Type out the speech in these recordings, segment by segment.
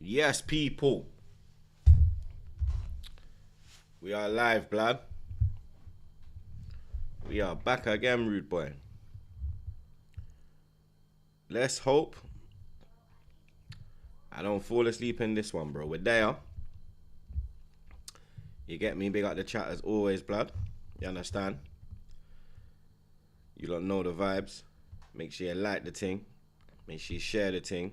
Yes, people. We are live, blood. We are back again, rude boy. Let's hope I don't fall asleep in this one, bro. We're there. You get me? Big up the chat as always, blood. You understand? You don't know the vibes. Make sure you like the thing. Make sure you share the thing.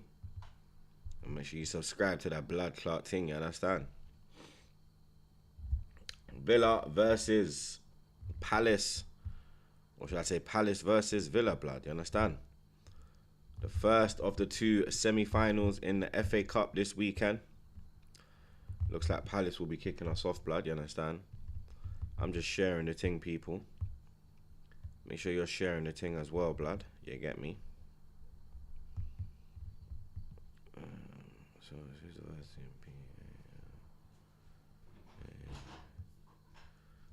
And make sure you subscribe to that blood clot thing, you understand? Villa versus Palace. Or should I say Palace versus Villa, blood, you understand? The first of the two semi-finals in the FA Cup this weekend. Looks like Palace will be kicking us off, blood, you understand? I'm just sharing the thing, people. Make sure you're sharing the thing as well, blood. You get me?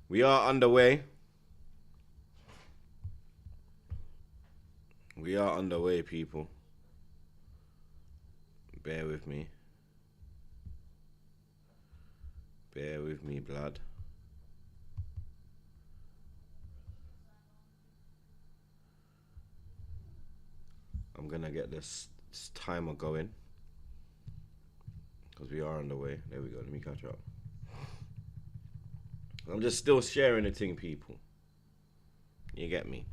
We are underway. We are underway, people. Bear with me. Bear with me, blood. I'm gonna get this timer going. Because we are underway. There we go. Let me catch up. I'm just still sharing the thing, people. You get me?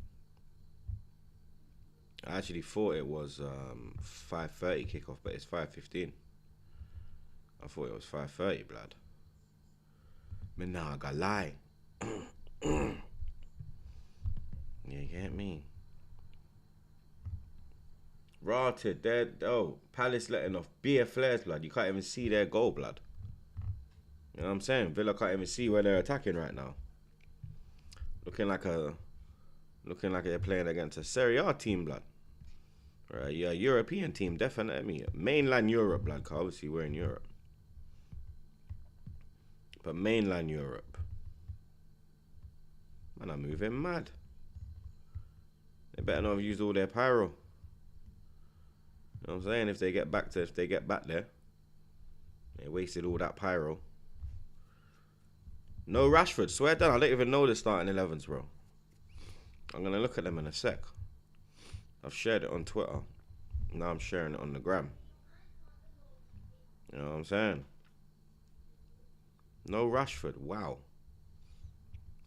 I actually thought it was 5:30 kickoff, but it's 5:15. I thought it was 5:30, blood. But nah, I got lie. You get me? Rotted, dead. Oh, Palace letting off beer flares, blood. You can't even see their goal, blood. You know what I'm saying? Villa can't even see where they're attacking right now. Looking like they're playing against a Serie A team, blood. Right, yeah, European team, definitely. Mainland Europe, blood, because obviously we're in Europe. But mainland Europe. Man, I'm moving mad. They better not have used all their pyro. You know what I'm saying? If they get back there, they wasted all that pyro. No Rashford, swear down, I don't even know the starting 11s, bro. I'm gonna look at them in a sec. I've shared it on Twitter. Now I'm sharing it on the gram. You know what I'm saying? No Rashford, wow.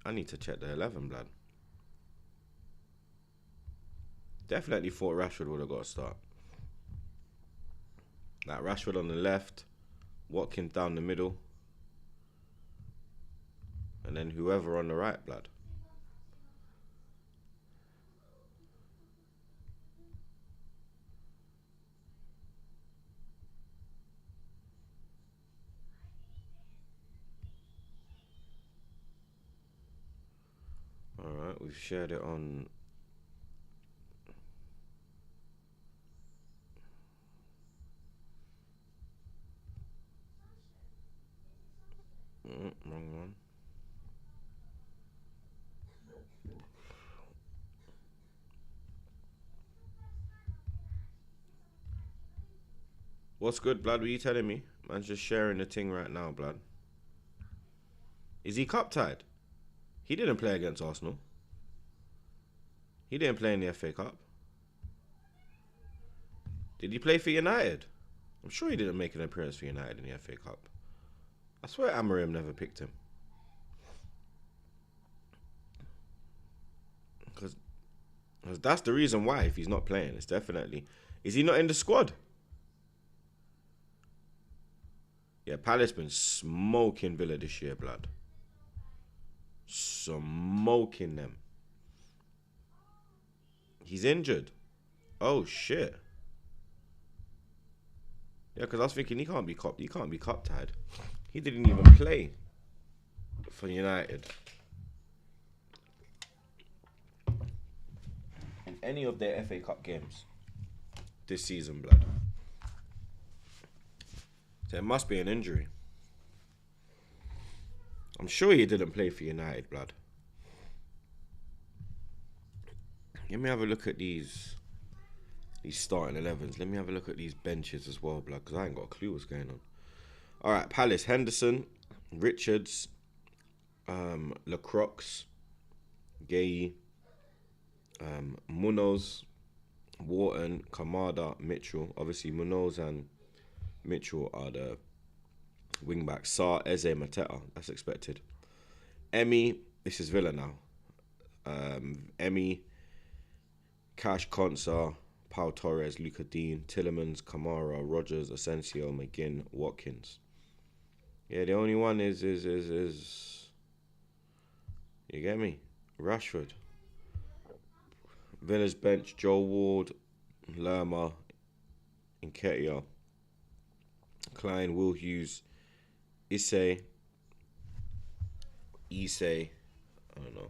I need to check the 11, blood. Definitely thought Rashford would have got a start. Like Rashford on the left, Watkins down the middle, and then whoever on the right, blood. Alright, we've shared it on... wrong one. What's good, blood? What are you telling me? Man's just sharing the thing right now, blood. Is he cup tied? He didn't play against Arsenal. He didn't play in the FA Cup. Did he play for United? I'm sure he didn't make an appearance for United in the FA Cup. I swear Amorim never picked him. Because that's the reason why, if he's not playing, it's definitely... Is he not in the squad? Yeah, Palace been smoking Villa this year, blood. Smoking them. He's injured. Oh, shit. Yeah, because I was thinking he can't be cup tied. He didn't even play for United in any of their FA Cup games this season, blood. So it must be an injury. I'm sure he didn't play for United, blood. Let me have a look at these these starting 11s. Let me have a look at these benches as well, blood, because I ain't got a clue what's going on. All right, Palace, Henderson, Richards, Lacroix, Gay, Munoz, Wharton, Kamada, Mitchell. Obviously, Munoz and Mitchell are the wing backs. Sarr, Eze, Mateta. That's expected. Emmy, this is Villa now. Emmy, Cash, Konsa, Pau Torres, Luca Dean, Tillemans, Kamara, Rogers, Asensio, McGinn, Watkins. Yeah, the only one is you get me? Rashford. Villa's bench, Joe Ward, Lerma, Nketiah, Klein, Will Hughes, Isse, I don't know.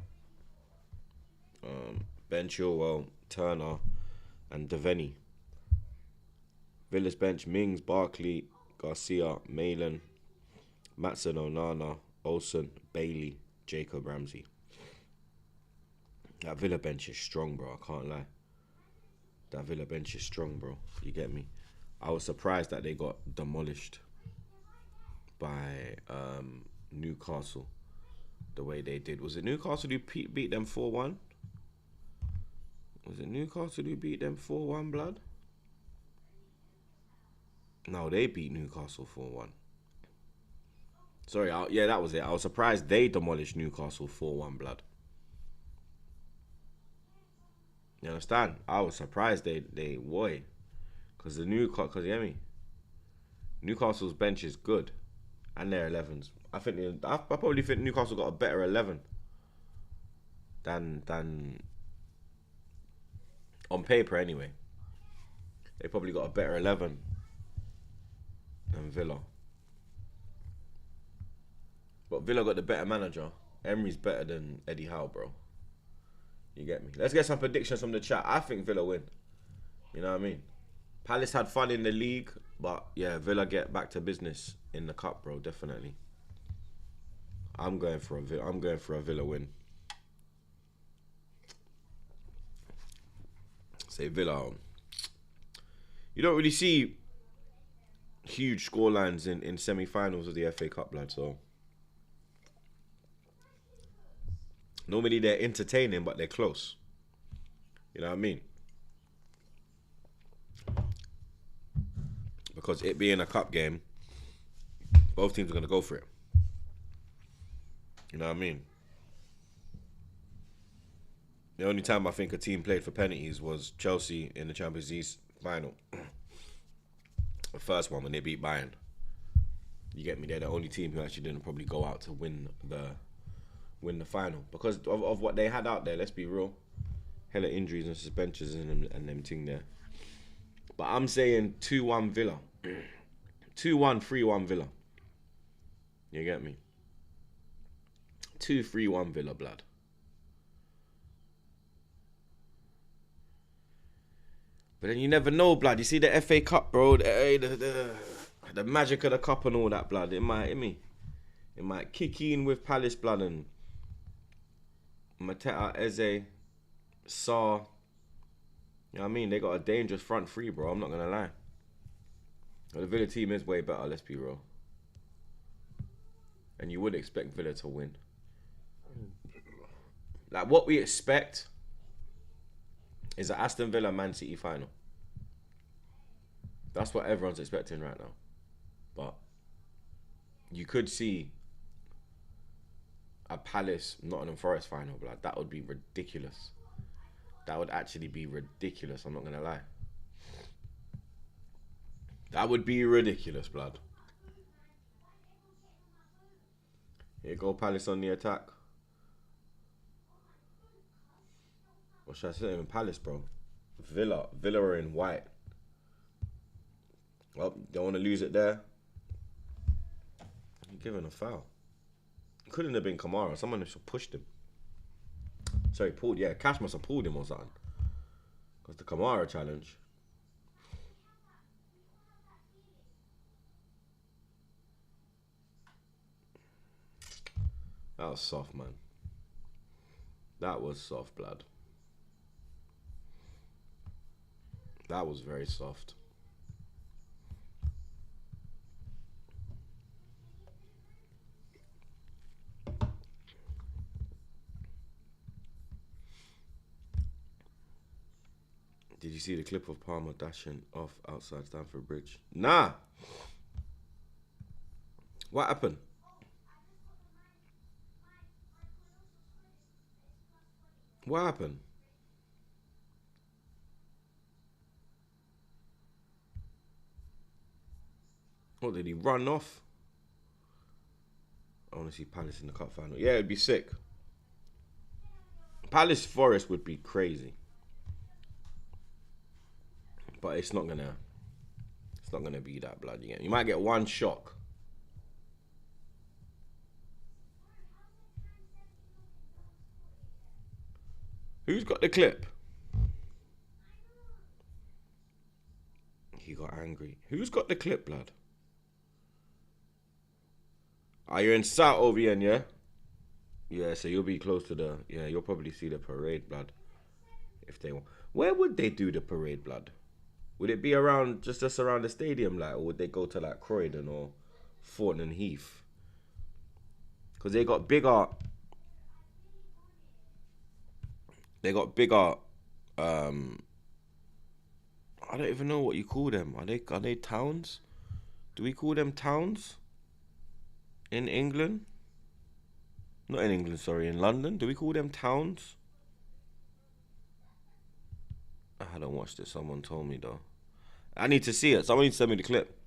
Ben Chilwell, Turner, and Devaney. Villa's bench, Mings, Barkley, Garcia, Malin, Matson, Onana, Olsen, Bailey, Jacob Ramsey. That Villa bench is strong, bro. I can't lie. That Villa bench is strong, bro. You get me? I was surprised that they got demolished by Newcastle the way they did. Was it Newcastle who beat them 4-1? Was it Newcastle who beat them 4-1, blood? No, they beat Newcastle 4-1. Sorry, yeah, that was it. I was surprised they demolished Newcastle 4-1, blood. You understand? I was surprised they because you hear me? Newcastle's bench is good, and their 11s. I probably think Newcastle got a better 11 than on paper anyway. They probably got a better 11 than Villa. But Villa got the better manager. Emery's better than Eddie Howe, bro. You get me? Let's get some predictions from the chat. I think Villa win. You know what I mean? Palace had fun in the league, but yeah, Villa get back to business in the cup, bro. Definitely. I'm going for a Villa win. Say Villa. You don't really see huge scorelines in semi-finals of the FA Cup, lad. So normally they're entertaining, but they're close. You know what I mean? Because it being a cup game, both teams are going to go for it. You know what I mean? The only time I think a team played for penalties was Chelsea in the Champions League final. The first one when they beat Bayern. You get me? They're the only team who actually didn't probably go out to win the final. Because of what they had out there, let's be real. Hella injuries and suspensions and them thing there. But I'm saying 2-1 Villa. 2-1, 3-1 Villa. You get me? 2-3-1 Villa, blood. But then you never know, blood. You see the FA Cup, bro. The magic of the cup and all that, blood. It might kick in with Palace, blood, and Mateta, Eze, Sarr. You know what I mean? They got a dangerous front three, bro. I'm not going to lie. But the Villa team is way better, let's be real. And you would expect Villa to win. Like, what we expect is an Aston Villa Man City final. That's what everyone's expecting right now. But you could see a Palace Nottingham Forest final, blood. That would be ridiculous. That would actually be ridiculous, I'm not going to lie. That would be ridiculous, blood. Here go Palace on the attack. Or should I say even Palace, bro? Villa are in white. Well, don't want to lose it there. You're giving a foul. Couldn't have been Kamara. Someone should have pushed him. Sorry, pulled. Yeah, Cash must have pulled him or something. Because the Kamara challenge. That was soft, man. That was soft, blood. That was very soft. Did you see the clip of Palmer dashing off outside Stamford Bridge? Nah. What happened? What happened? What, did he run off? I want to see Palace in the cup final. Yeah, it'd be sick. Palace Forest would be crazy. But it's not gonna be that blood again. You might get one shock. Who's got the clip? He got angry. Who's got the clip, blood? Are you in South OVN, yeah? Yeah, so you'll be close to the... Yeah, you'll probably see the parade, blood. If they want. Where would they do the parade, blood? Would it be around, just around the stadium, like? Or would they go to, like, Croydon or Thornton Heath? Because they got bigger... I don't even know what you call them. Are they towns? Do we call them towns? In England? Not in England, sorry, in London. Do we call them towns? I hadn't watched it. Someone told me though. I need to see it. Someone needs to send me the clip.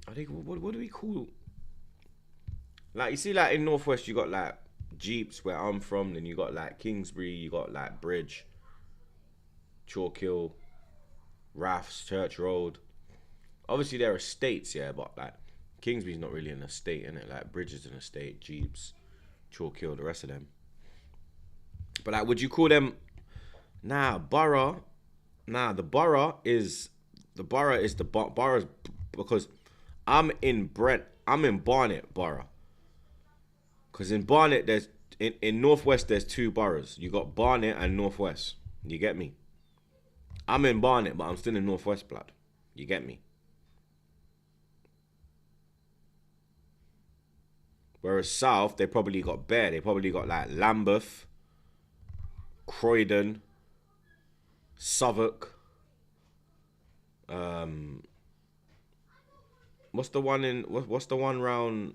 I think what do we call? Like, you see, like in Northwest, you got like Jeeps where I'm from. Then you got like Kingsbury. You got like Bridge, Chalk Hill, Rafts, Church Road. Obviously, there are estates, yeah, but like Kingsbury's not really an estate, innit? Like Bridge is an estate, Jeeps, Chalk Hill, the rest of them. But like, would you call them? Nah, borough. Nah, the borough is the boroughs because I'm in Barnet borough. Because in Barnet, there's in Northwest, there's two boroughs. You got Barnet and Northwest. You get me? I'm in Barnet, but I'm still in Northwest, blood. You get me? Whereas South, they probably got bare. They probably got like Lambeth, Croydon, Southwark. What's the one in? What's the one round?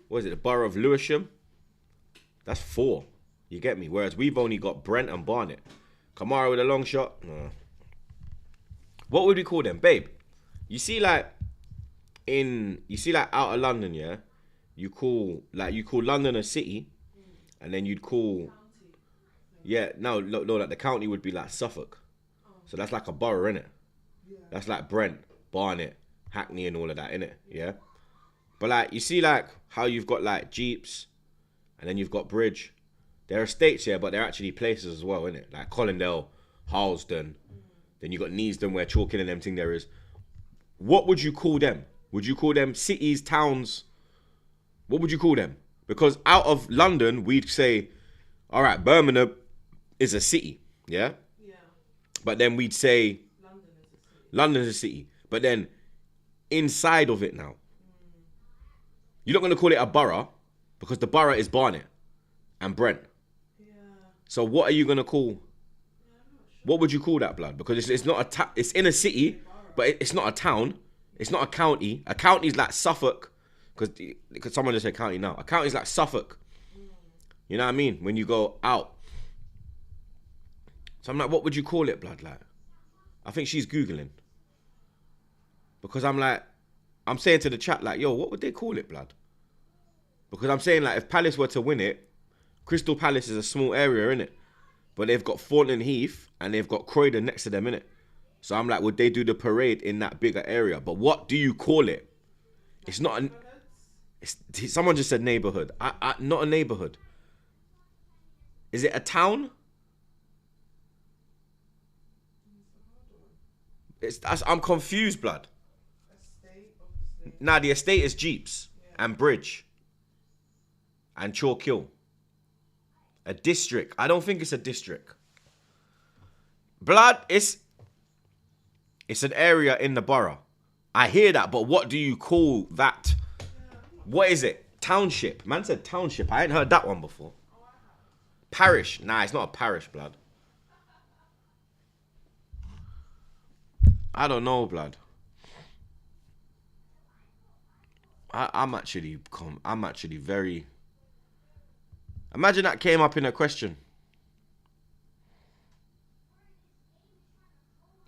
What is it? The borough of Lewisham. That's 4. You get me? Whereas we've only got Brent and Barnet. Kamara with a long shot. What would we call them, babe? You see, like out of London, yeah. You call London a city, and then you'd call. Like the county would be like Suffolk. So that's like a borough, innit? Yeah. That's like Brent, Barnet, Hackney and all of that, innit? Yeah? But like, you see like how you've got like Jeeps and then you've got Bridge. They're estates, yeah, but they're actually places as well, innit? Like Colindale, Harlesden. Then you got Neasden where Chalking and them thing there is. What would you call them? Would you call them cities, towns? What would you call them? Because out of London, we'd say, all right, Birmingham is a city, yeah? Yeah. But then we'd say London is a city. But then inside of it now, you're not going to call it a borough because the borough is Barnet and Brent. Yeah. So what are you going to call? Yeah, I'm not sure. What would you call that, blood? Because it's not a it's in a city, but it's not a town. It's not a county. A county is like Suffolk, because someone just said county now. A county is like Suffolk. You know what I mean? When you go out. So I'm like, what would you call it, blood? Like, I think she's Googling. Because I'm saying to the chat, like, yo, what would they call it, blood? Because I'm saying, like, if Palace were to win it, Crystal Palace is a small area, innit? But they've got Thornton Heath and they've got Croydon next to them, innit? So I'm like, would they do the parade in that bigger area? But what do you call it? It's not someone just said neighborhood. Not a neighborhood. Is it a town? I'm confused, blood. Nah, the estate is Jeeps and Bridge and Chalk Hill. A district. I don't think it's a district. Blood, it's an area in the borough. I hear that, but what do you call that? What is it? Township. Man said township. I ain't heard that one before. Parish. Nah, it's not a parish, blood. I don't know, blood. I'm actually very... Imagine that came up in a question.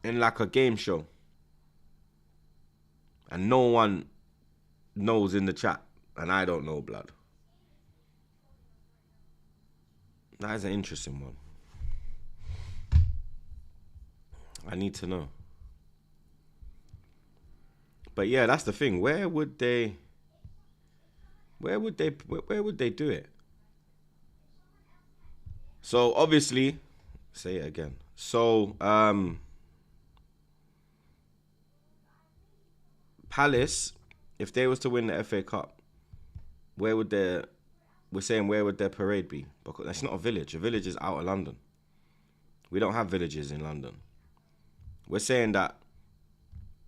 In like a game show. And no one knows in the chat. And I don't know, blood. That is an interesting one. I need to know. But yeah, that's the thing. Where would they do it? So obviously, say it again. So Palace, if they was to win the FA Cup, where would their parade be? Because it's not a village. A village is out of London. We don't have villages in London. We're saying that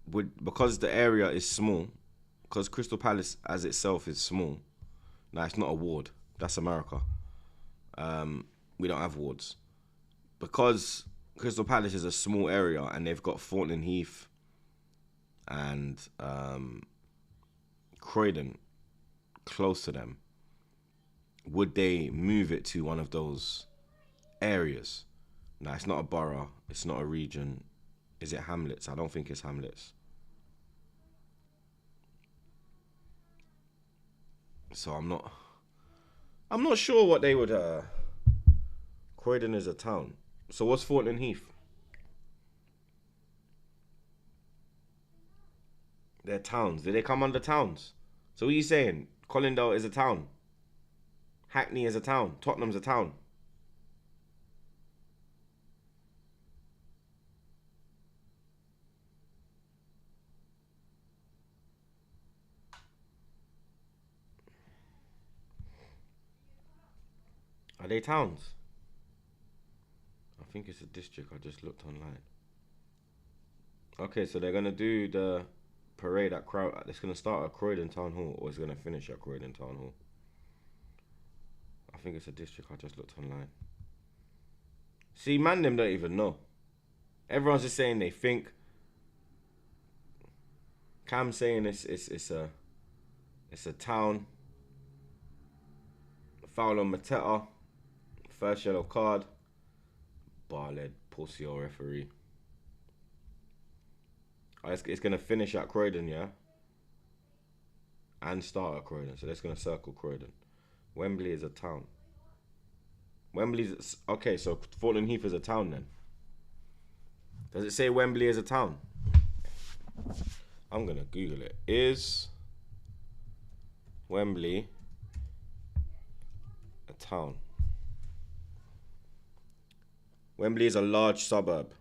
because the area is small, because Crystal Palace as itself is small. Now it's not a ward. That's America. We don't have wards. Because Crystal Palace is a small area and they've got Thornton Heath and Croydon close to them, would they move it to one of those areas? Now, it's not a borough. It's not a region. Is it Hamlets? I don't think it's Hamlets. So I'm not sure what they would... Croydon is a town. So what's Thornton Heath? They're towns. Did they come under towns? So what are you saying? Colindale is a town. Hackney is a town. Tottenham's a town. Are they towns? I think it's a district. I just looked online. Okay, so they're going to do the parade at It's going to start at Croydon Town Hall, or it's going to finish at Croydon Town Hall. I think it's a district. I just looked online. See, man, them don't even know. Everyone's just saying they think. Cam's saying it's a town. Foul on Mateta. First yellow card. Bar-led pussy or referee. Oh, it's going to finish at Croydon, yeah? And start at Croydon. So that's going to circle Croydon. Wembley is a town. Wembley's... Okay, so Thornton Heath is a town then. Does it say Wembley is a town? I'm going to Google it. Is Wembley a town? Wembley is a large suburb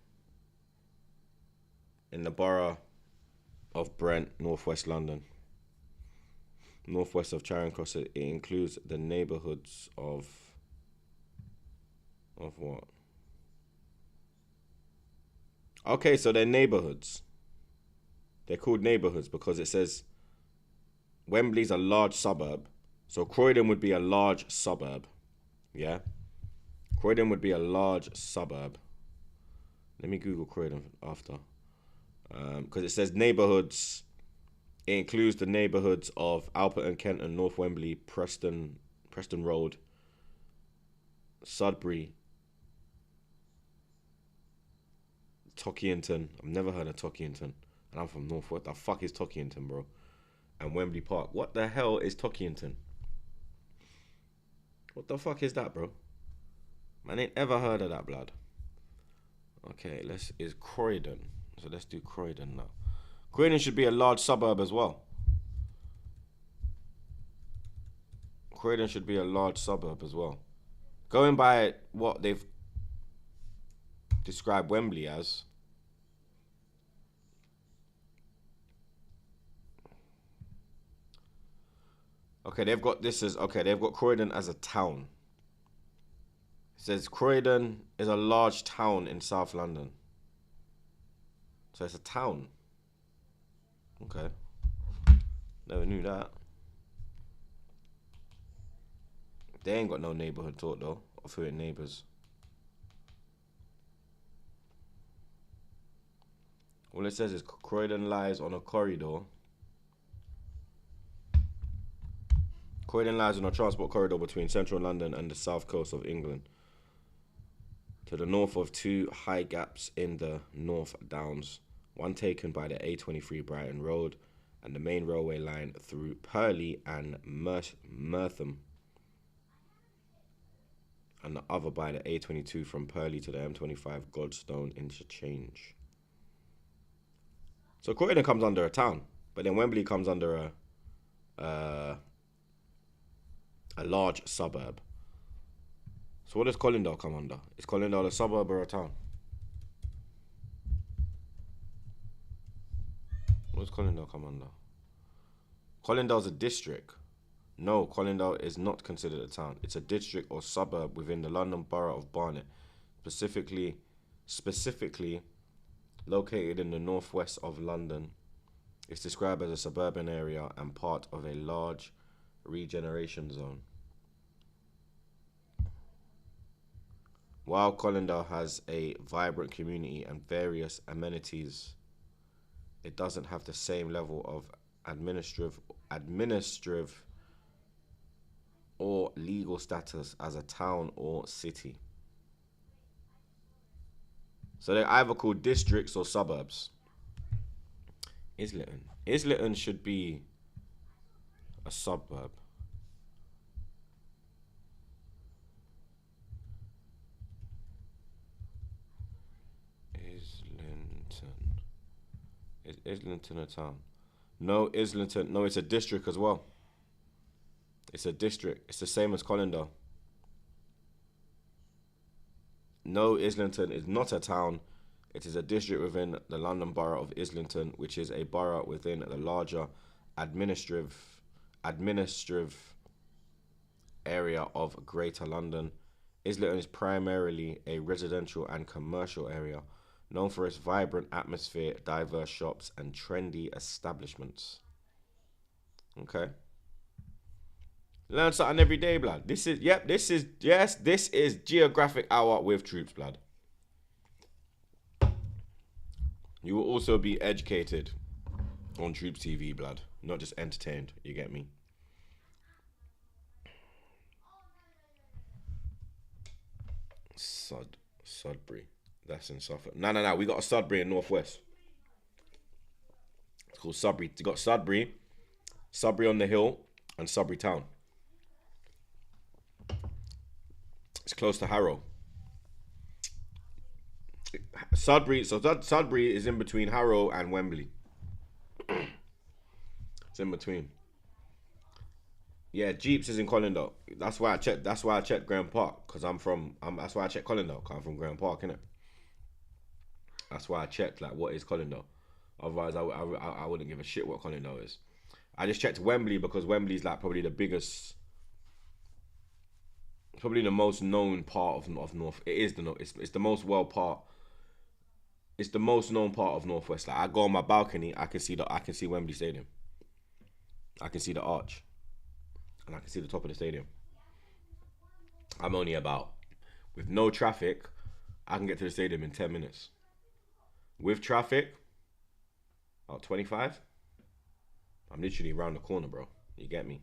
in the borough of Brent, northwest London. Northwest of Charing Cross. It includes the neighbourhoods of what? Okay, so they're neighbourhoods. They're called neighbourhoods because it says Wembley's a large suburb. So Croydon would be a large suburb. Yeah? Croydon would be a large suburb. Let me Google Croydon after. Because it says neighbourhoods. It includes the neighbourhoods of Alperton, Kenton, North Wembley, Preston Road, Sudbury, Tockington. I've never heard of Tockington. And I'm from North. What the fuck is Tockington, bro? And Wembley Park. What the hell is Tockington? What the fuck is that, bro? Man, ain't ever heard of that, blood. Okay, is Croydon. So let's do Croydon now. Croydon should be a large suburb as well. Croydon should be a large suburb as well. Going by what they've described Wembley as. Okay, they've got Croydon as a town. says Croydon is a large town in South London. So it's a town. Okay. Never knew that. They ain't got no neighbourhood talk though, of who it neighbours. All it says is Croydon lies on a corridor. Croydon lies on a transport corridor between central London and the south coast of England, to the north of two high gaps in the North Downs, one taken by the A23 Brighton Road and the main railway line through Purley and Mertham, and the other by the A22 from Purley to the M25 Godstone interchange. So Croydon comes under a town, but then Wembley comes under a large suburb. So what does Colindale come under? Is Colindale a suburb or a town? What does Colindale come under? Colindale's a district. No, Colindale is not considered a town. It's a district or suburb within the London Borough of Barnet, specifically located in the northwest of London. It's described as a suburban area and part of a large regeneration zone. While Colindale has a vibrant community and various amenities, it doesn't have the same level of administrative or legal status as a town or city. So they're either called districts or suburbs. Islington. Islington should be a suburb. Is Islington a town? No, Islington. No, it's a district as well. It's a district. It's the same as Colindale. No, Islington is not a town. It is a district within the London Borough of Islington, which is a borough within the larger administrative area of Greater London. Islington is primarily a residential and commercial area, known for its vibrant atmosphere, diverse shops, and trendy establishments. Okay. Learn something every day, blood. This is Geographic Hour with Troopz, blood. You will also be educated on Troopz TV, blood. Not just entertained, you get me? Sudbury. That's in Suffolk. No. We got a Sudbury in Northwest. It's called Sudbury. You got Sudbury on the Hill, and Sudbury Town. It's close to Harrow. Sudbury is in between Harrow and Wembley. It's in between. Yeah, Jeeps is in Colindale. That's why I checked Graham Park, because that's why I checked Colindale, because I'm from Graham Park, innit? That's why I checked, like, what is Colindale. Otherwise, I wouldn't give a shit what Colindale is. I just checked Wembley because Wembley's like probably the biggest, probably the most known part of North. It's the most It's the most known part of Northwest. Like, I go on my balcony, I can see Wembley Stadium. I can see the arch, and I can see the top of the stadium. I'm only with no traffic, I can get to the stadium in 10 minutes. With traffic, about 25. I'm literally around the corner, bro. You get me?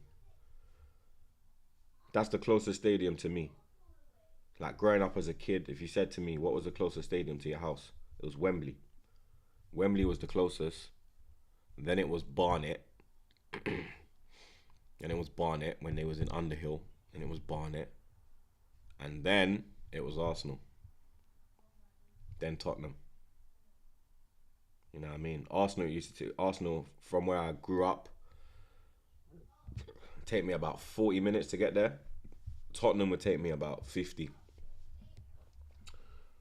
That's the closest stadium to me. Like, growing up as a kid, if you said to me, what was the closest stadium to your house? It was Wembley. Wembley was the closest. Then it was Barnet. And it was Barnet when they was in Underhill. And it was Barnet. And then it was Arsenal. Then Tottenham. You know what I mean? Arsenal, from where I grew up, take me about 40 minutes to get there. Tottenham would take me about 50.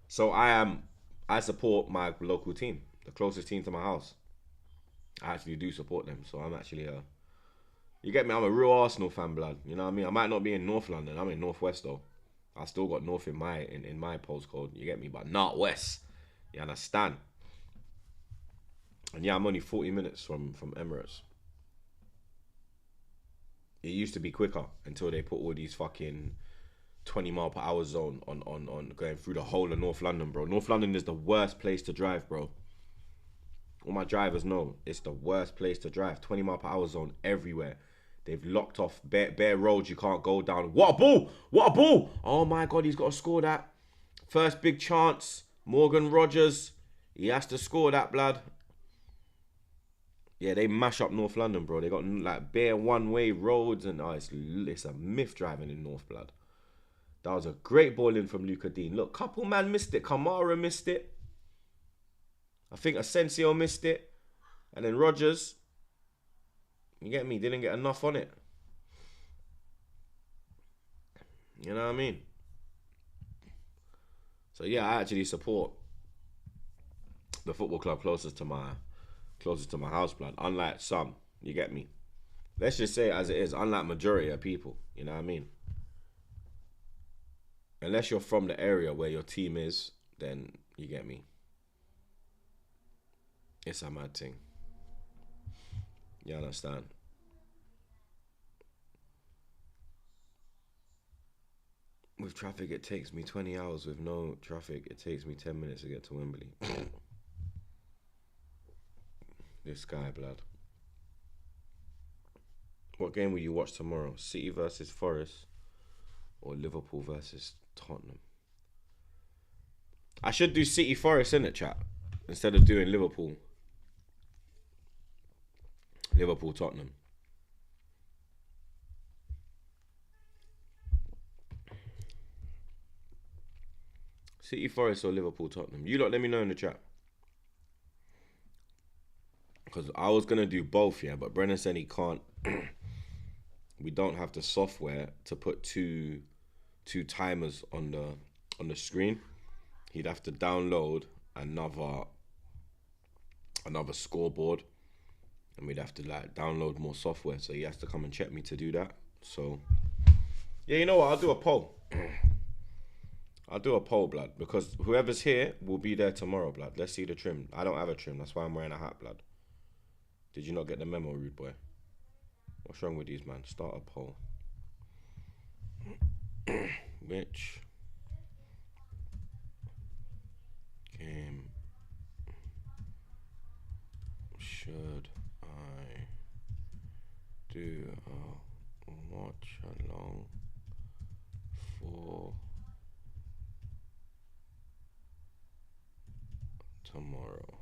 So I support my local team, the closest team to my house. I actually do support them. So I'm actually you get me? I'm a real Arsenal fan, blood. You know what I mean? I might not be in North London. I'm in Northwest though. I still got north in my postcode. You get me? But not west. You understand? And yeah, I'm only 40 minutes from Emirates. It used to be quicker until they put all these fucking 20 mph zone on going through the whole of North London, bro. North London is the worst place to drive, bro. All my drivers know it's the worst place to drive. 20 mph zone everywhere. They've locked off bare roads you can't go down. What a ball! What a ball! Oh my God, he's got to score that. First big chance. Morgan Rogers. He has to score that, blood. Yeah, they mash up North London, bro. They got like bare one-way roads and it's a myth driving in North, blood. That was a great ball in from Luca Dean. Look, couple man missed it. Kamara missed it. I think Asensio missed it. And then Rogers, you get me, didn't get enough on it. You know what I mean? So yeah, I actually support the football club closest to my house, blood. Unlike some, you get me? Let's just say it as it is, unlike majority of people, you know what I mean? Unless you're from the area where your team is, then you get me. It's a mad thing. You understand? With traffic, it takes me 20 hours. With no traffic, it takes me 10 minutes to get to Wembley. This guy, blood. What game will you watch tomorrow? City versus Forest or Liverpool versus Tottenham? I should do City Forest in the chat instead of doing Liverpool Tottenham. City Forest or Liverpool Tottenham? You lot let me know in the chat. Because I was going to do both, yeah, but Brennan said he can't. We don't have the software to put two timers on the screen. He'd have to download another scoreboard, and we'd have to like download more software. So he has to come and check me to do that. So yeah, you know what? I'll do a poll. I'll do a poll, blood, because whoever's here will be there tomorrow, blood. Let's see the trim. I don't have a trim. That's why I'm wearing a hat, blood. Did you not get the memo, rude boy? What's wrong with these, man? Start a poll. Which game should I do a watch along for tomorrow?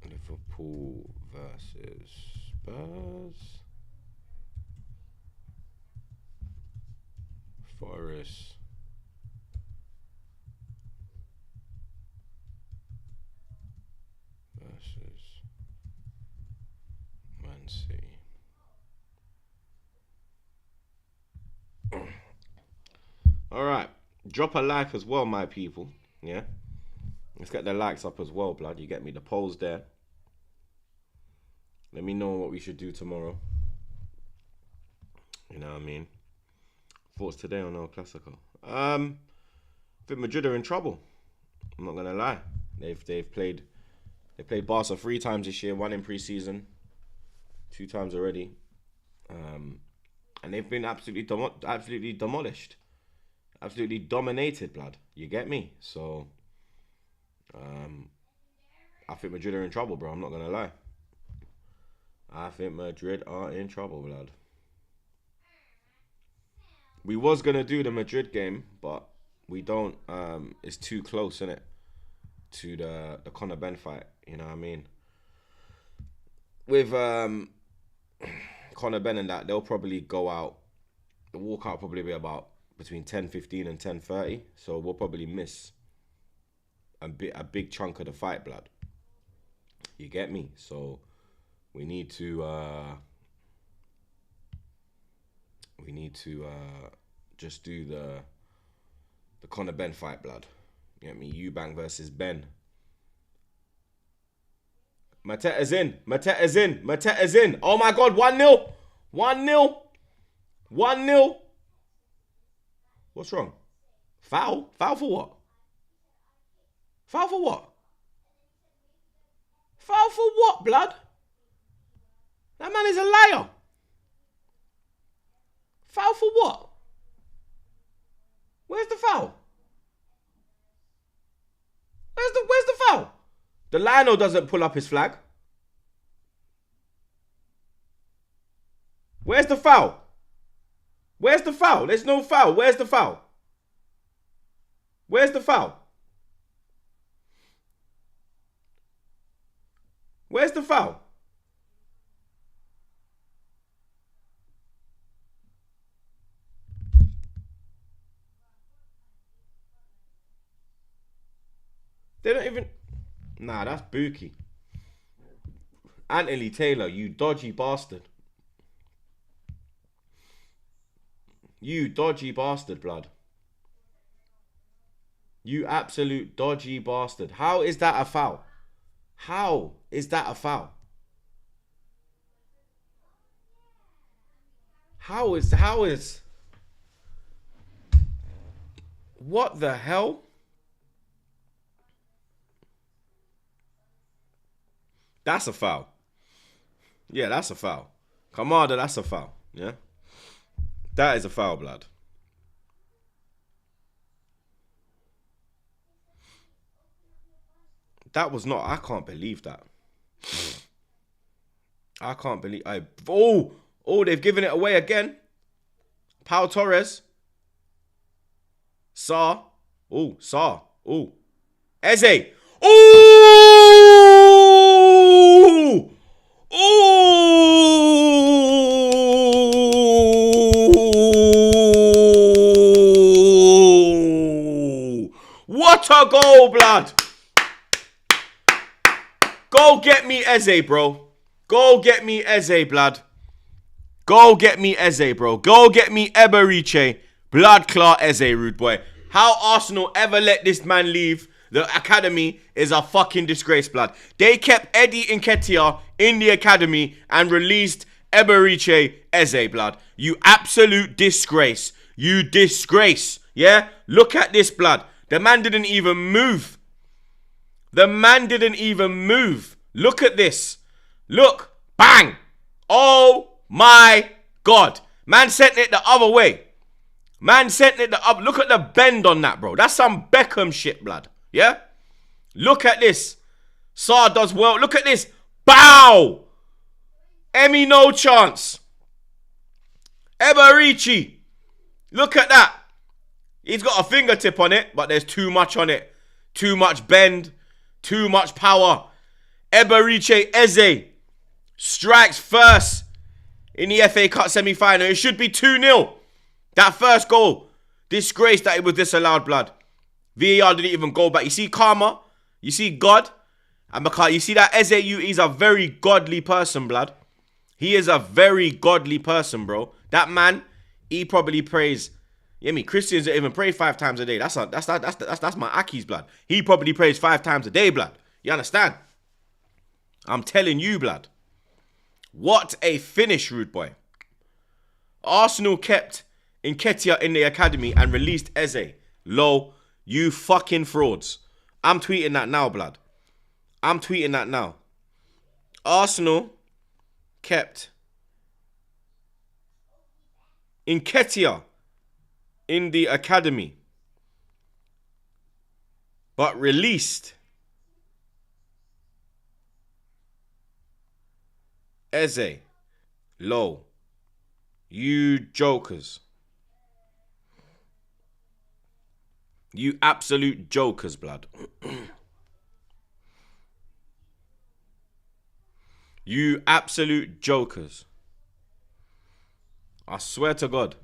Liverpool versus Spurs, Forest versus Man City. All right, drop a like as well, my people. Yeah, let's get the likes up as well, blood. You get me? The polls there. Let me know what we should do tomorrow. You know what I mean? Thoughts today on El Clasico? I think Madrid are in trouble. I'm not gonna lie. They've played Barca 3 times this year. 1 in pre-season, 2 times already, and they've been absolutely demolished, absolutely dominated, blood. You get me? So, I think Madrid are in trouble, bro. I'm not gonna lie. I think Madrid are in trouble, blood. We was gonna do the Madrid game, but we don't. It's too close, isn't it, to the Conor Ben fight? You know what I mean? With Conor Ben and that, they'll probably go out. The walkout probably be about between 10:15 and 10:30. So we'll probably miss a big chunk of the fight, blood. You get me? So we need to just do the Conor Ben fight, blood. You get me? Eubank versus Ben. Mateta's in. Oh my God, 1-0. 1-0. 1-0. What's wrong? Foul? Foul for what? Foul for what? Foul for what, blood? That man is a liar. Foul for what? Where's the foul? Where's the foul? The Lionel doesn't pull up his flag. Where's the foul? Where's the foul? There's no foul. Where's the foul? Where's the foul? Where's the foul? They don't even... Nah, that's Buki. Anthony Taylor, you dodgy bastard. You dodgy bastard, blood. You absolute dodgy bastard. How is that a foul? How is that a foul? How is... What the hell? That's a foul. Yeah, that's a foul. Kamada, that's a foul. Yeah? That is a foul, blood. That was not... I can't believe that. I can't believe... Oh, they've given it away again. Pau Torres. Sa. Oh, Sa. Oh. Eze. Oh! Oh! What a goal, blood! Go get me Eze, bro. Go get me Eze, blood. Go get me Eze, bro. Go get me Eberiche. Blood clot Eze, rude boy. How Arsenal ever let this man leave the academy is a fucking disgrace, blood. They kept Eddie Nketiah in the academy and released Eberiche Eze, blood. You absolute disgrace. You disgrace. Yeah? Look at this, blood. The man didn't even move. The man didn't even move. Look at this. Look. Bang. Oh my God. Man sent it the other way. Man sent it the other. Look at the bend on that, bro. That's some Beckham shit, blood. Yeah? Look at this. Saar does well. Look at this. Bow. Emmy no chance. Eberiche. Look at that. He's got a fingertip on it, but there's too much on it. Too much bend. Too much power. Eberiche Eze strikes first in the FA Cup semi-final. It should be 2-0. That first goal. Disgrace that it was disallowed, blood. VAR didn't even go back. You see karma? You see God? And you see that Eze, he's a very godly person, blood. He is a very godly person, bro. That man, he probably prays. You know me? Christians don't even pray 5 times a day. That's my Aki's, blood. He probably prays 5 times a day, blood. You understand? I'm telling you, blood. What a finish, rude boy. Arsenal kept Nketiah in the academy and released Eze. Low, you fucking frauds. I'm tweeting that now, blood. I'm tweeting that now. Arsenal kept Nketiah in the academy, but released Eze. Low, you jokers. You absolute jokers, blood. You absolute jokers. I swear to God.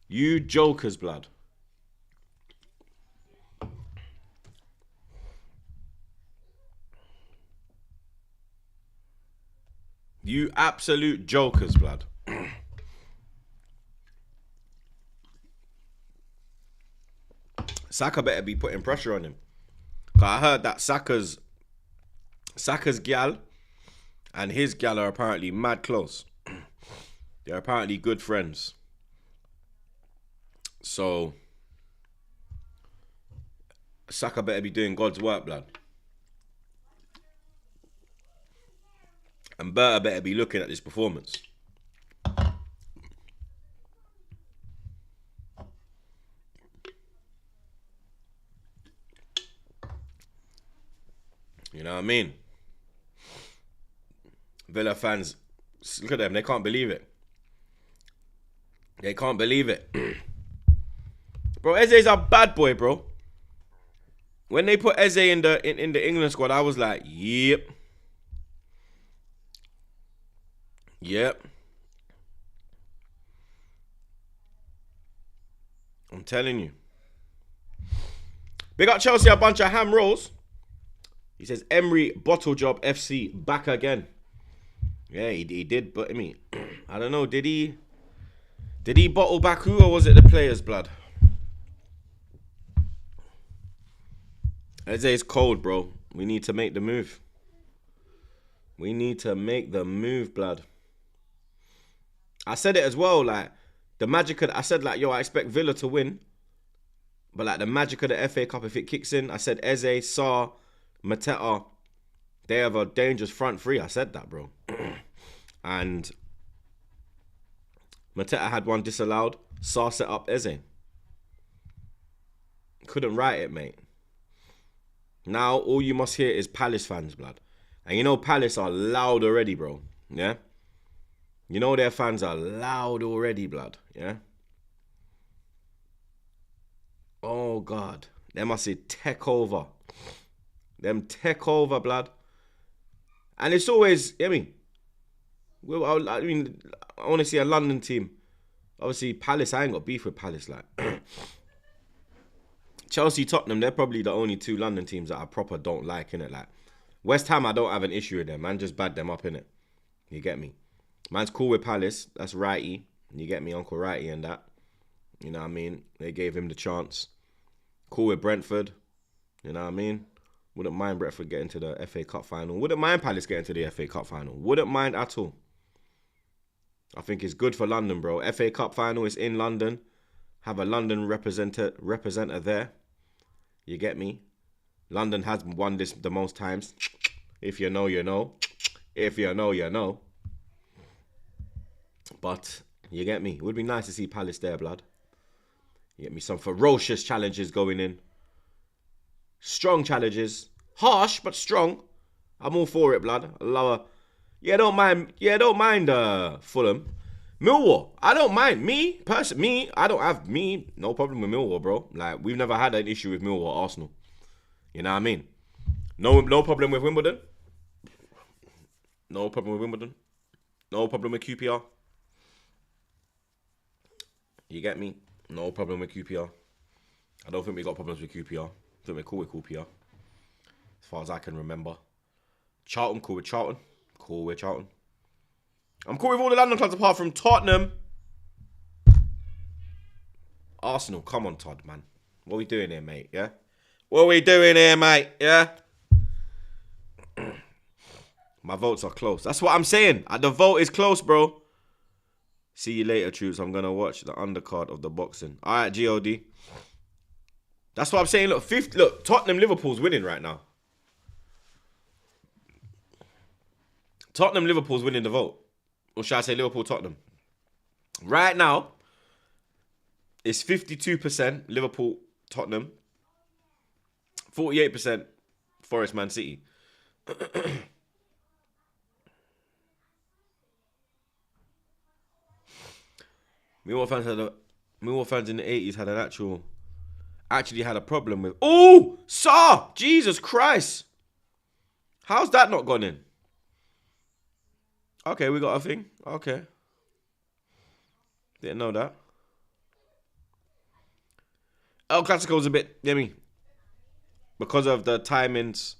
You jokers, blood. You absolute jokers, blood. Saka better be putting pressure on him. Cause I heard that Saka's gal and his gal are apparently mad close. They're apparently good friends. So Saka better be doing God's work, blood. And Berta better be looking at this performance. You know what I mean? Villa fans, look at them. They can't believe it. They can't believe it. Bro, Eze's a bad boy, bro. When they put Eze in the England squad, I was like, yep. Yep. I'm telling you. Big up Chelsea, a bunch of ham rolls. He says, Emery, bottle job, FC, back again. Yeah, he did, but I mean, I don't know, did he bottle back who, or was it the players' blood? Eze is cold, bro. We need to make the move. We need to make the move, blood. I said it as well, like, the magic of, I said, like, yo, I expect Villa to win. But, like, the magic of the FA Cup, if it kicks in, I said Eze, Sarr, Mateta, they have a dangerous front three. I said that, bro. And Mateta had one disallowed. Sarr set up Eze. Couldn't write it, mate. Now, all you must hear is Palace fans, blood. And you know Palace are loud already, bro. Yeah? You know their fans are loud already, blood. Yeah? Oh, God. They must say take over. Them take over, blood. And it's always, I mean, I want to see a London team. Obviously, Palace, I ain't got beef with Palace, like. Chelsea, Tottenham, they're probably the only two London teams that I proper don't like, innit? Like, West Ham, I don't have an issue with them. Man, just bad them up, innit? You get me? Man's cool with Palace. That's Righty. You get me? Uncle Righty and that. You know what I mean? They gave him the chance. Cool with Brentford. You know what I mean? Wouldn't mind Brentford getting to the FA Cup final. Wouldn't mind Palace getting to the FA Cup final. Wouldn't mind at all. I think it's good for London, bro. FA Cup final is in London. Have a London representative there. You get me? London has won this the most times. If you know, you know. If you know, you know. But, you get me? It would be nice to see Palace there, blood. You get me? Some ferocious challenges going in. Strong challenges. Harsh, but strong. I'm all for it, blood. I love a... Yeah, don't mind Fulham. Millwall, I don't mind. I don't have no problem with Millwall, bro. Like, we've never had an issue with Millwall or Arsenal. You know what I mean? No problem with Wimbledon. No problem with Wimbledon. No problem with QPR. You get me? No problem with QPR. I don't think we got problems with QPR. I think we're cool with QPR. As far as I can remember. Charlton, cool with Charlton. Cool with Charlton. I'm cool with all the London clubs apart from Tottenham. Arsenal, come on, Todd, man. What are we doing here, mate? Yeah? What are we doing here, mate? Yeah? My votes are close. That's what I'm saying. The vote is close, bro. See you later, Troopz. I'm going to watch the undercard of the boxing. All right, GOD. That's what I'm saying. Look, Tottenham, Liverpool's winning right now. Tottenham, Liverpool's winning the vote. Or should I say Liverpool, Tottenham? Right now, it's 52% Liverpool, Tottenham. 48% Forest, Man City. Millwall fans in the 80s had actually had a problem with... Oh! Sarr! Jesus Christ! How's that not gone in? Okay, we got a thing. Okay. Didn't know that. El Clasico's a bit... You know what I mean? Because of the timings,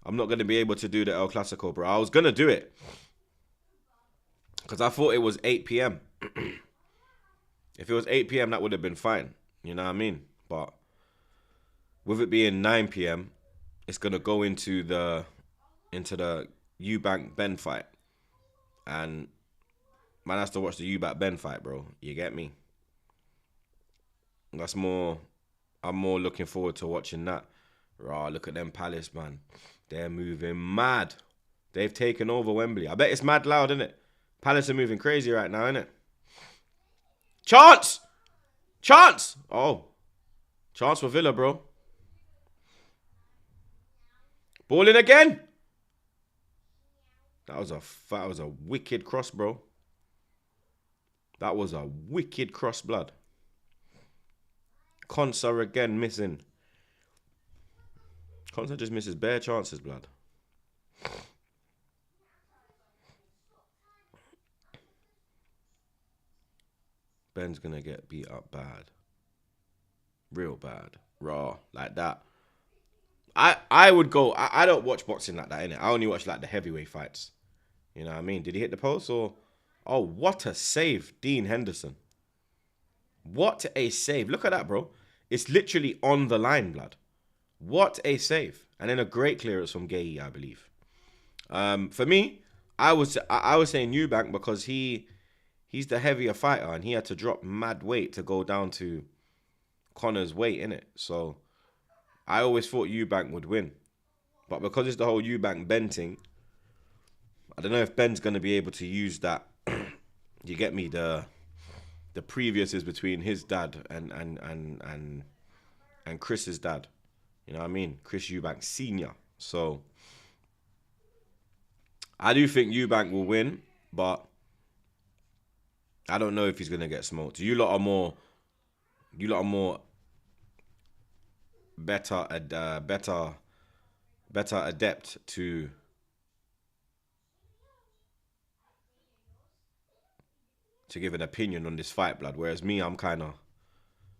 I'm not going to be able to do the El Clasico, bro. I was going to do it. Because I thought it was 8 p.m. If it was 8 p.m., that would have been fine. You know what I mean? But with it being 9 p.m., it's going to go into the Eubank Ben fight. And Man has to watch the Eubank Ben fight, bro. You get me? That's more. I'm more looking forward to watching that. Raw, look at them Palace, man. They're moving mad. They've taken over Wembley. I bet it's mad loud, innit? Palace are moving crazy right now, innit? Chance! Chance! Oh. Chance for Villa, bro. Ball in again. That was a wicked cross, bro. That was a wicked cross, blood. Konsa again missing. Konsa just misses bare chances, blood. Ben's gonna get beat up bad. Real bad. Raw. Like that. I would go. I don't watch boxing like that, innit? I only watch like the heavyweight fights. You know what I mean? Did he hit the post or? Oh, what a save, Dean Henderson. What a save. Look at that, bro. It's literally on the line, blood. What a save. And then a great clearance from Gay, I believe. For me, I was saying Eubank because he's the heavier fighter and he had to drop mad weight to go down to Connor's weight, innit? So I always thought Eubank would win. But because it's the whole Eubank Ben thing, I don't know if Ben's going to be able to use that. You get me? The previous is between his dad and Chris's dad. You know what I mean? Chris Eubank Sr. So I do think Eubank will win, but I don't know if he's going to get smoked. You lot are more better adept to give an opinion on this fight, blood. Whereas me, I'm kind of,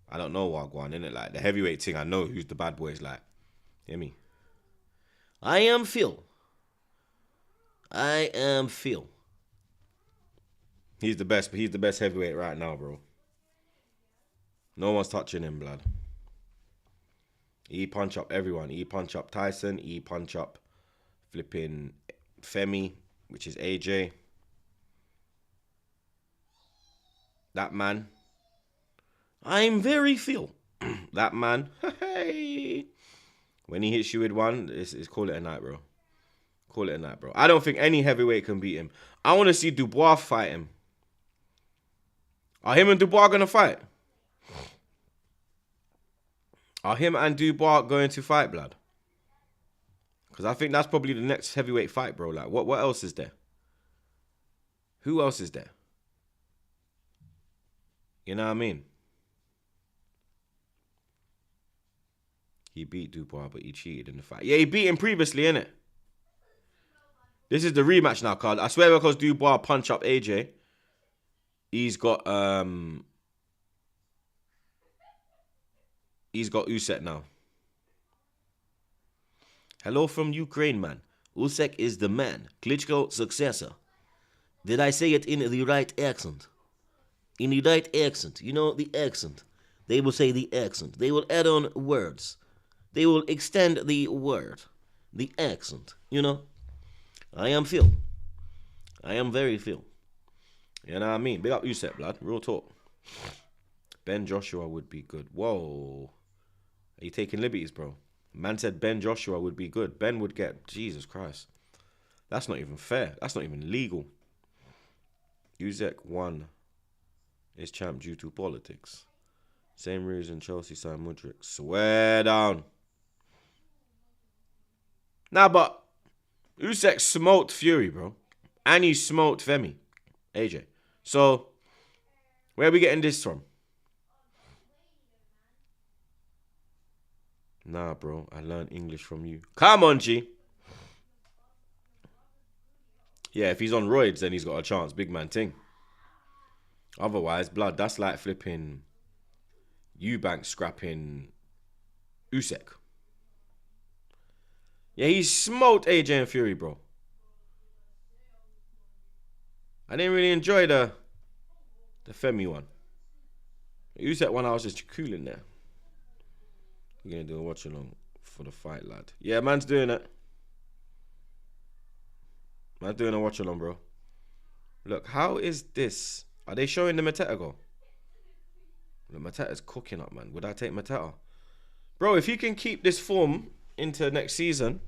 I don't know what I'm going, innit? Like, the heavyweight thing, I know who's the bad boys, like. Hear me? I am Phil. He's the best heavyweight right now, bro. No one's touching him, blood. He punch up everyone. He punch up Tyson. He punch up flipping Femi, which is AJ. That man. I'm very Phil. That man. Hey. When he hits you with one, it's call it a night, bro. Call it a night, bro. I don't think any heavyweight can beat him. I want to see Dubois fight him. Are him and Dubois going to fight? Are him and Dubois going to fight, blood? Because I think that's probably the next heavyweight fight, bro. Like, what else is there? Who else is there? You know what I mean? He beat Dubois, but he cheated in the fight. Yeah, he beat him previously, innit? This is the rematch now, Carl. I swear because Dubois punch up AJ, he's got Usyk now. Hello from Ukraine, man. Usyk is the man. Klitschko successor. Did I say it in the right accent? In the right accent. You know the accent. They will say the accent. They will add on words. They will extend the word. The accent. You know? I am Phil. I am very Phil. You know what I mean? Big up Usyk, blood. Real talk. Ben Joshua would be good. Whoa. Are you taking liberties, bro? Man said Ben Joshua would be good. Ben would get... Jesus Christ. That's not even fair. That's not even legal. Usyk won his champ due to politics. Same reason Chelsea signed Mudryk. Swear down. Nah, but Usyk smoked Fury, bro. And he smoked Femi. AJ. So, where are we getting this from? Nah, bro. I learned English from you. Come on, G. Yeah, if he's on roids, then he's got a chance. Big man ting. Otherwise, blood, that's like flipping Eubank scrapping Usyk. Yeah, he smoked AJ and Fury, bro. I didn't really enjoy the Femi one. Usyk one, I was just cooling there. You're going to do a watch along for the fight, lad. Yeah, man's doing it. Man's doing a watch along, bro. Look, how is this? Are they showing the Mateta goal? The Mateta's cooking up, man. Would I take Mateta? Bro, if he can keep this form into next season,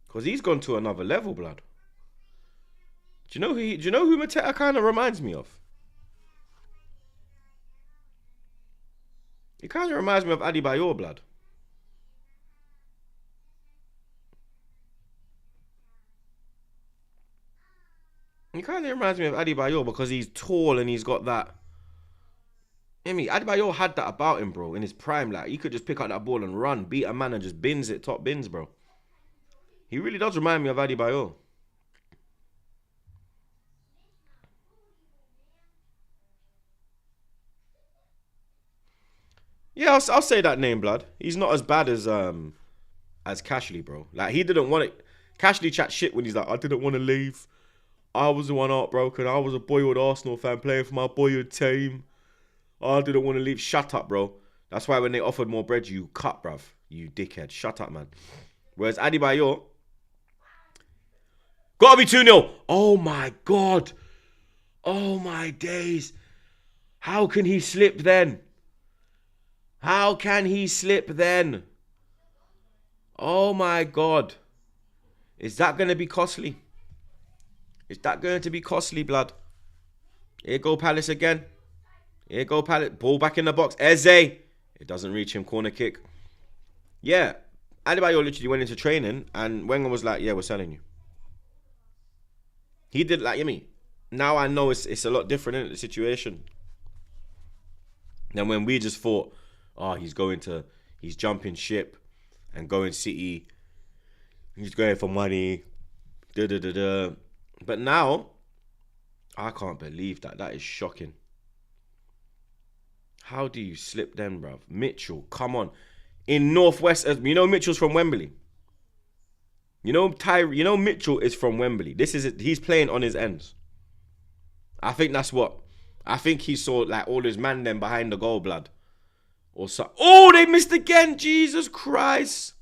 because he's gone to another level, blood. Do you know who Mateta kind of reminds me of? He kind of reminds me of Adebayor, blood. He kind of reminds me of Adebayor because he's tall and he's got that. I mean, Adebayor had that about him, bro, in his prime. Like, he could just pick up that ball and run, beat a man and just bins it, top bins, bro. He really does remind me of Adebayor. Yeah, I'll say that name, blood. He's not as bad as Cashley, bro. Like, he didn't want it. Cashley chat shit when he's like, I didn't want to leave. I was the one heartbroken. I was a boyhood Arsenal fan playing for my boyhood team. I didn't want to leave. Shut up, bro. That's why when they offered more bread, you cut, bruv. You dickhead. Shut up, man. Whereas Adebayor, gotta be 2-0. Oh, my God. Oh, my days. How can he slip then? How can he slip then? Oh, my God. Is that going to be costly? Is that going to be costly, blood? Here go Palace again. Here go Palace. Ball back in the box. Eze. It doesn't reach him. Corner kick. Yeah. Adebayor literally went into training and Wenger was like, yeah, we're selling you. He did like, you mean? Now I know it's a lot different in the situation. Than when we just thought, oh, he's jumping ship and going City. He's going for money. Da-da-da-da. But now, I can't believe that. That is shocking. How do you slip then, bruv? Mitchell, come on. In Northwest, you know Mitchell's from Wembley. You know Mitchell is from Wembley. He's playing on his ends. I think that's what. I think he saw like all his man them behind the goal, blood. Or so. Oh, they missed again. Jesus Christ.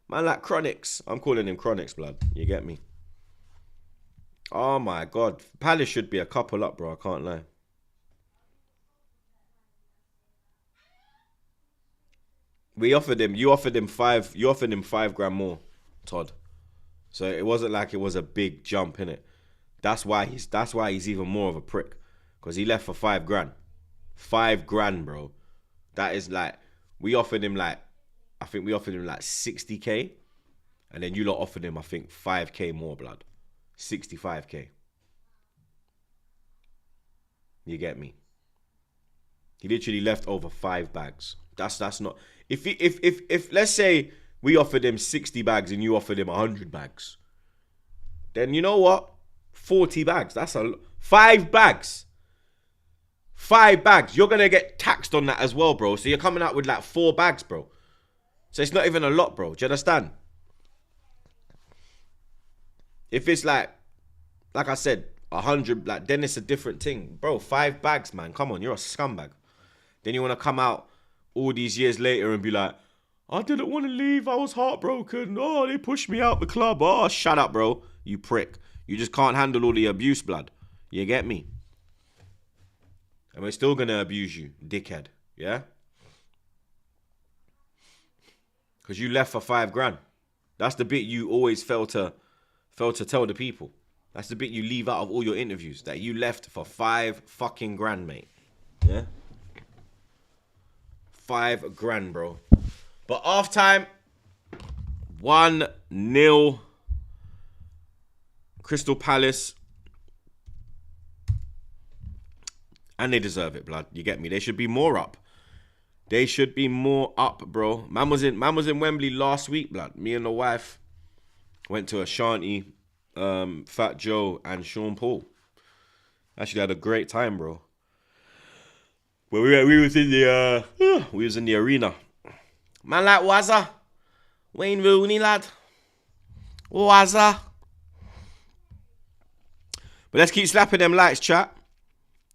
Man, like Chronics. I'm calling him Chronics, blood. You get me? Oh, my God. Palace should be a couple up, bro. I can't lie. You offered him £5 more, Todd. So it wasn't like it was a big jump, innit? That's why he's even more of a prick. Because he left for £5. £5, bro. That is like, I think we offered him like 60k, and then you lot offered him, I think, 5k more, blood. 65k. You get me? He literally left over 5 bags. That's not. If let's say we offered him 60 bags and you offered him 100 bags, then you know what? 40 bags. That's 5 bags. 5 bags. You're gonna get taxed on that as well, bro. So you're coming out with like 4 bags, bro. So it's not even a lot, bro. Do you understand? If it's like I said, 100, like then it's a different thing. Bro, 5 bags, man. Come on, you're a scumbag. Then you want to come out all these years later and be like, I didn't want to leave. I was heartbroken. Oh, they pushed me out the club. Oh, shut up, bro. You prick. You just can't handle all the abuse, blood. You get me? And we're still going to abuse you, dickhead. Yeah? Because you left for £5. That's the bit you always fail to tell the people. That's the bit you leave out of all your interviews. That you left for £5 mate. Yeah? £5, bro. But half time, 1-0. Crystal Palace. And they deserve it, blood. You get me? They should be more up. They should be more up, bro. Man was in Wembley last week, blood. Me and the wife went to Ashanti, Fat Joe, and Sean Paul. Actually had a great time, bro. But we was in the arena. Man like Wazza. Wayne Rooney, lad. Wazza. But let's keep slapping them lights, chat.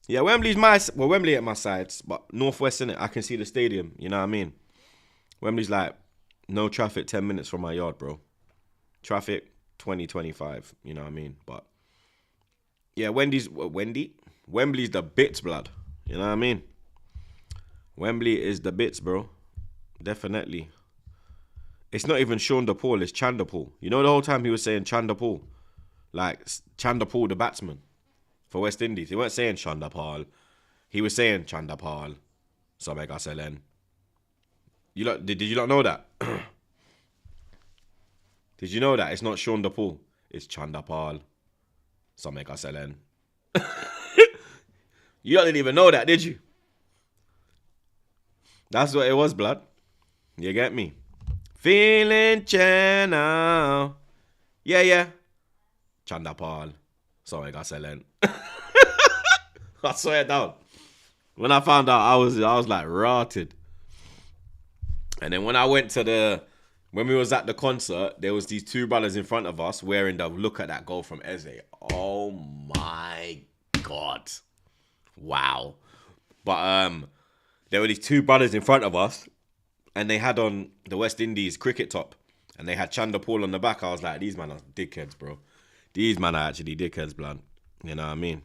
Yeah, Wembley at my sides, but Northwest, innit? I can see the stadium, you know what I mean? Wembley's like No traffic 10 minutes from my yard, bro. Traffic 2025. You know what I mean? But yeah, Wembley's the bits, blood. You know what I mean? Wembley is the bits, bro. Definitely. It's not even Sean DePaul, it's Chan DePaul. You know, the whole time he was saying Chan DePaul. Like, Chan DePaul, the batsman for West Indies. He weren't saying Chan DePaul. He was saying Chan DePaul. Sabeka Selen. Did you not know that? Did you know that? It's not Sean DePaul. It's Chan DePaul. Sabeka Selen. You didn't even know that, did you? That's what it was, blood. You get me? Feeling channel. Yeah. Chanda Paul. Sorry, I said I swear down. When I found out, I was like rotted. And then when I went to when we was at the concert, there was these two brothers in front of us wearing the look at that goal from Eze. Oh my God. Wow. But there were these two brothers in front of us, and they had on the West Indies cricket top, and they had Chanda Paul on the back. I was like, these man are dickheads, bro. These man are actually dickheads, blood. You know what I mean?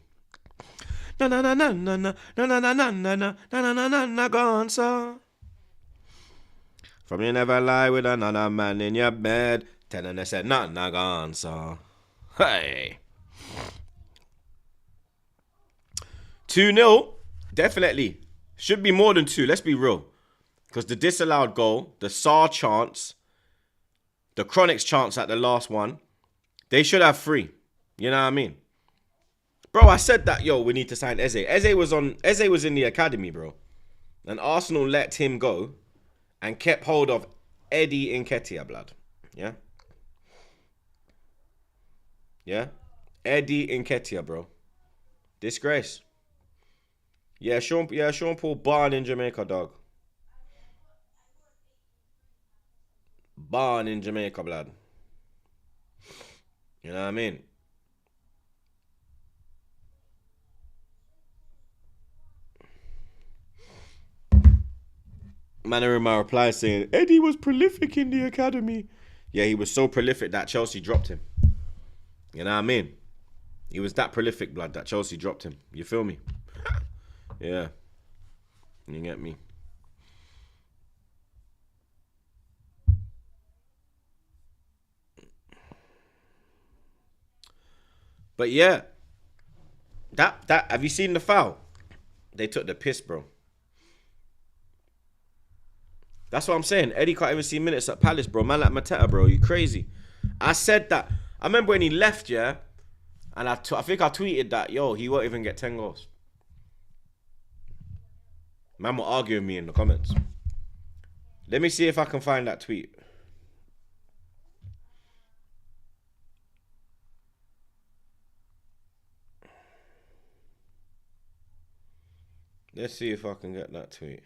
Na na na na na na na na na na na na na na na gone, so. From you never lie with another man in your bed, telling us that na na gone, so. Hey. 2-0, definitely. Should be more than 2, let's be real. Because the disallowed goal, the Saar chance, the Chronix chance at the last one, they should have 3. You know what I mean? Bro, I said that, we need to sign Eze. Eze was in the academy, bro. And Arsenal let him go and kept hold of Eddie Nketiah, blood. Yeah? Yeah? Eddie Nketiah, bro. Disgrace. Yeah, Sean Paul born in Jamaica, dog. Born in Jamaica, blood. You know what I mean? Man, in my reply saying, Eddie was prolific in the academy. Yeah, he was so prolific that Chelsea dropped him. You know what I mean? He was that prolific, blood, that Chelsea dropped him. You feel me? Yeah. You get me? But yeah. That have you seen the foul? They took the piss, bro. That's what I'm saying. Eddie can't even see minutes at Palace, bro. Man like Mateta, bro. You crazy. I said that. I remember when he left, yeah? And I think I tweeted that, he won't even get 10 goals. Man will argue with me in the comments. Let me see if I can find that tweet. Let's see if I can get that tweet.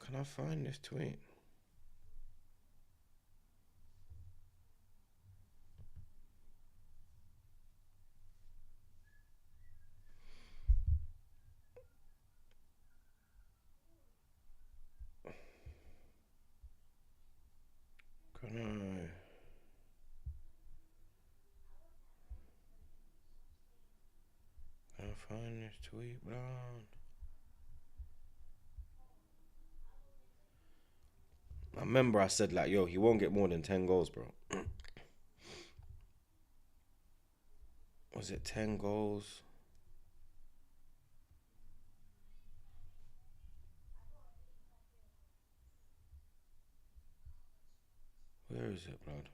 Can I find this tweet? Can I find this tweet, bro? I remember I said, like, he won't get more than 10 goals, bro. Was it 10 goals? Where is it, blood?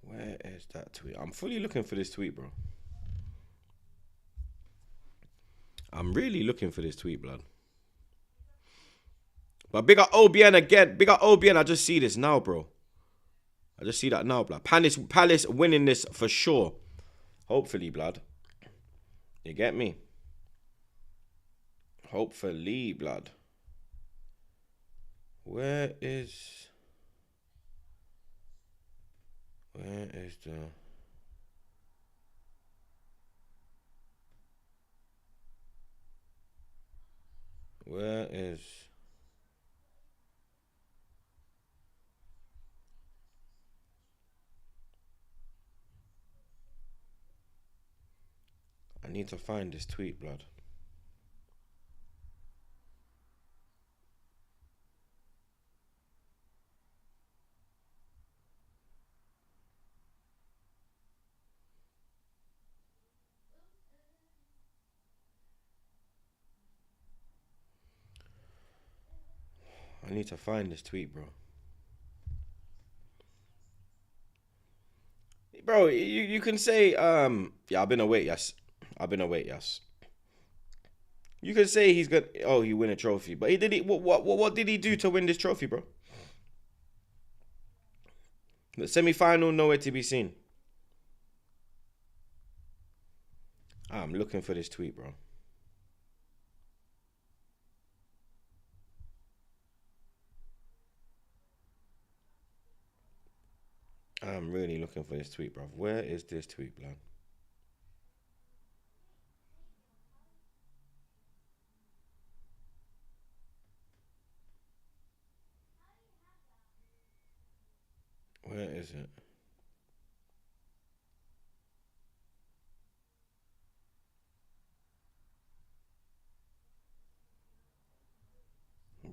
Where is that tweet? I'm fully looking for this tweet, bro. I'm really looking for this tweet, blood. But big up OBN again. Big up OBN. I just see this now, bro. I just see that now, blood. Palace winning this for sure. Hopefully, blood. You get me? Hopefully, blood. Where is the... Where is... I need to find this tweet, blood. I need to find this tweet, bro. Bro, you can say, yeah, I've been away, yes. I've been away, yes. You can say he's got, oh, he win a trophy, but what did he do to win this trophy, bro? The semi-final, nowhere to be seen. I'm looking for this tweet, bro. I'm really looking for this tweet, bro. Where is this tweet, blood? Where is it?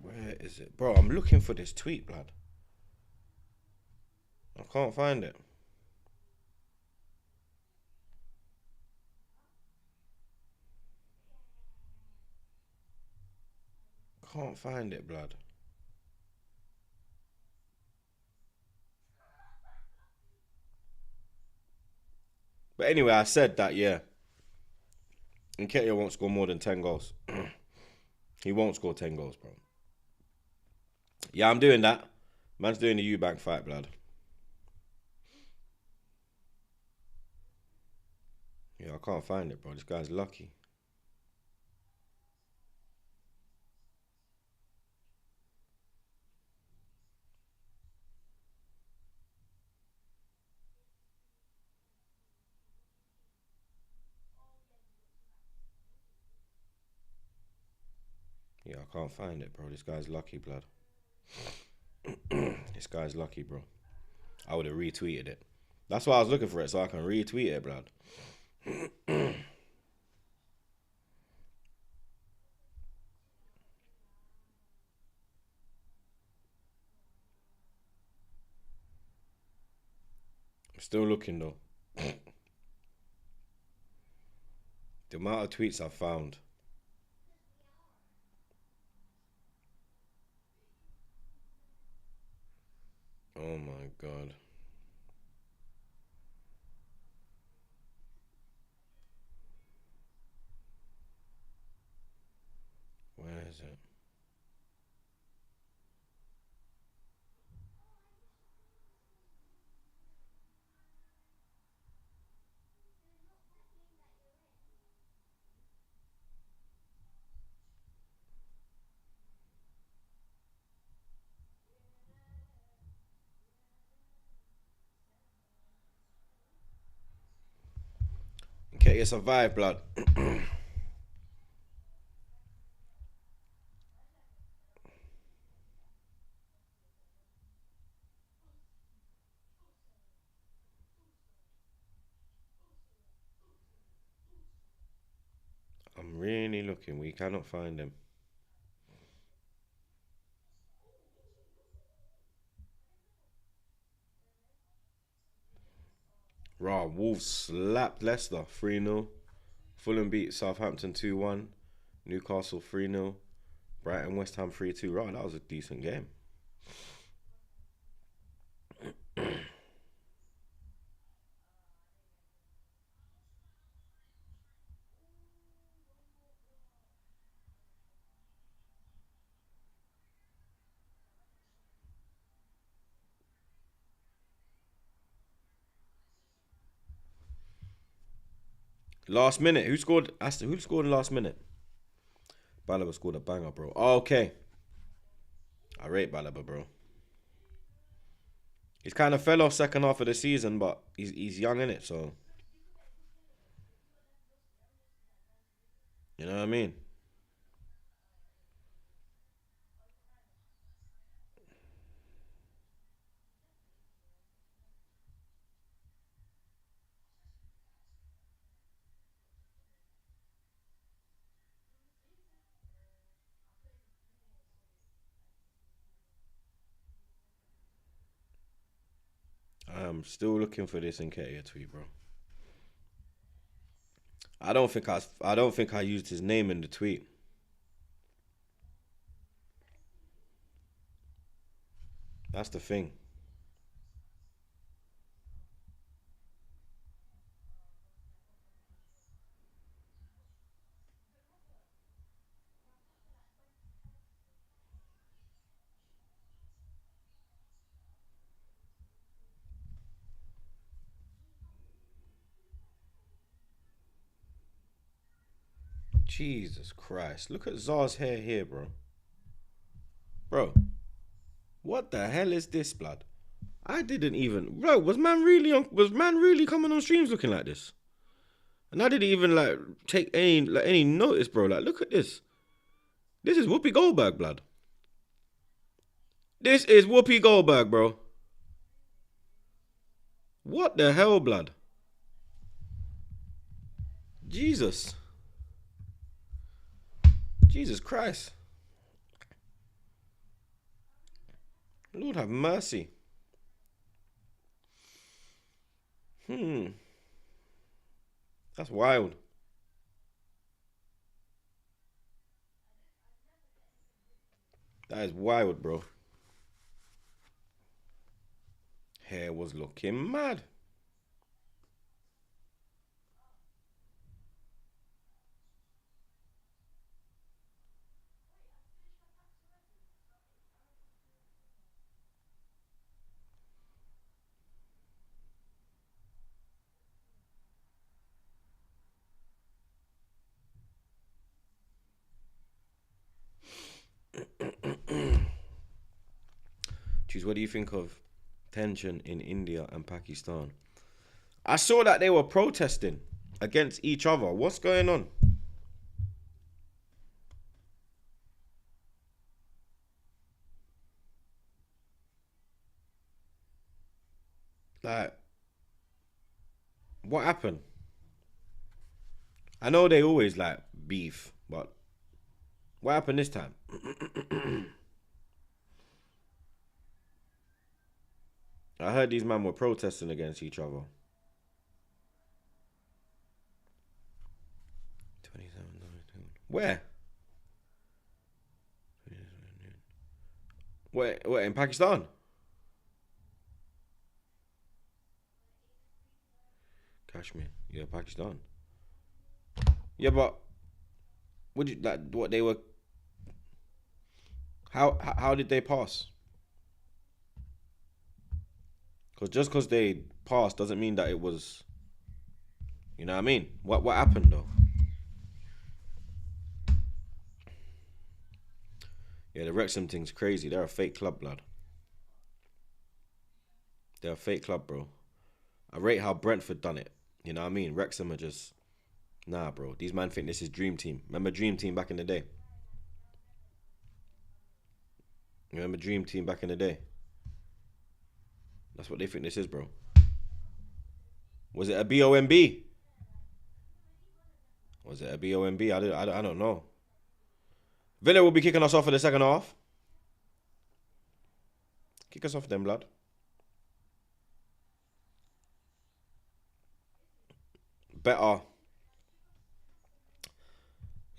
Where is it? Bro, I'm looking for this tweet, blood. I can't find it. Can't find it, blood. But anyway, I said that, yeah. Nketiah won't score more than 10 goals. He won't score 10 goals, bro. Yeah, I'm doing that. Man's doing the Eubank fight, blood. Yeah, I can't find it, bro. This guy's lucky. Yeah, I can't find it, bro. This guy's lucky, blood. This guy's lucky, bro. I would have retweeted it. That's why I was looking for it, so I can retweet it, blood. I'm still looking, though. The amount of tweets I've found. Oh, my God. Where is it? Okay, it's a vibe, blood. I'm really looking. We cannot find him. Raw, Wolves slapped Leicester 3-0. Fulham beat Southampton 2-1. Newcastle 3-0. Brighton West Ham 3-2. Raw, that was a decent game. Last minute. Who scored? Aston. Who scored in last minute? Balaba scored a banger, bro. Oh, okay. I rate Balaba, bro. He's kind of fell off second half of the season, but he's young in it, so you know what I mean. I'm still looking for this Nketiah tweet, bro. I don't think I used his name in the tweet. That's the thing. Jesus Christ. Look at Zar's hair here, bro. Bro, what the hell is this, blood? I didn't even, bro. Was man really coming on streams looking like this? And I didn't even like take any notice, bro. Like, look at this. This is Whoopi Goldberg, blood. This is Whoopi Goldberg, bro. What the hell, blood? Jesus. Jesus Christ. Lord have mercy. That's wild. That is wild, bro. Hair was looking mad. Choose, what do you think of tension in India and Pakistan? I saw that they were protesting against each other. What's going on? Like, what happened? I know they always like beef, but what happened this time? I heard these men were protesting against each other. 27. Where? Where in Pakistan? Kashmir. Yeah, Pakistan. Yeah, but would you like what they were? How did they pass? Because just because they passed doesn't mean that it was. You know what I mean? What happened though? Yeah, the Wrexham thing's crazy. They're a fake club, blood. They're a fake club, bro. I rate how Brentford done it. You know what I mean? Wrexham are just nah, bro. These men think this is Dream Team. Remember Dream Team back in the day? Remember Dream Team back in the day? That's what they think this is, bro. Was it a BOMB? Was it a BOMB? I don't know. Villa will be kicking us off for the second half. Kick us off then, blood. Better.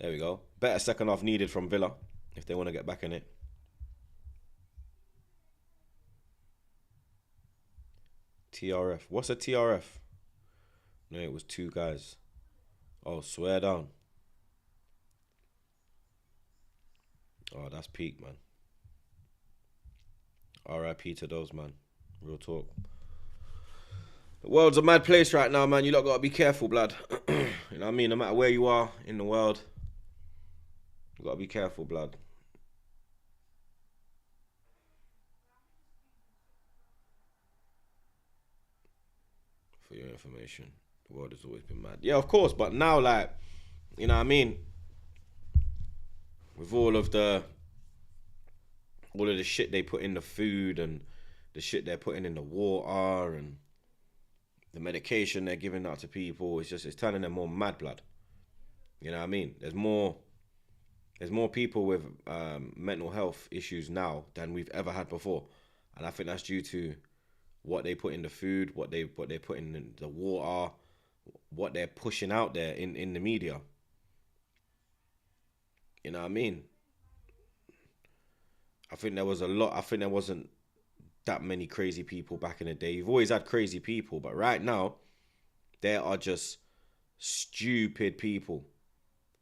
There we go. Better second half needed from Villa if they want to get back in it. TRF. What's a TRF? No, it was two guys. Oh, swear down. Oh, that's peak, man. RIP to those, man. Real talk. The world's a mad place right now, man. You lot gotta be careful, blood. You You know what I mean? No matter where you are in the world, you gotta be careful, blood. For your information, the world has always been mad. Yeah, of course, but now, like, you know what I mean? With all of the shit they put in the food and the shit they're putting in the water and the medication they're giving out to people, it's turning them more mad, blood. You know what I mean? There's more people with mental health issues now than we've ever had before, and I think that's due to what they put in the food, what they put in the water, what they're pushing out there in the media. You know what I mean? I think there was a lot. I think there wasn't that many crazy people back in the day. You've always had crazy people, but right now, there are just stupid people.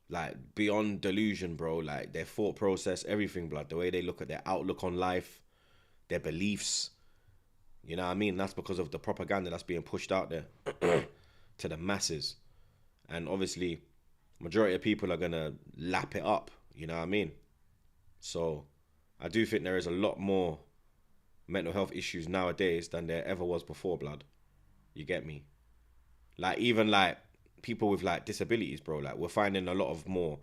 Like, beyond delusion, bro. Like, their thought process, everything, blood. The way they look at their outlook on life, their beliefs. You know what I mean? That's because of the propaganda that's being pushed out there to the masses. And obviously, majority of people are going to lap it up. You know what I mean? So, I do think there is a lot more mental health issues nowadays than there ever was before, blood. You get me? Like, even like people with like disabilities, bro. Like, we're finding a lot more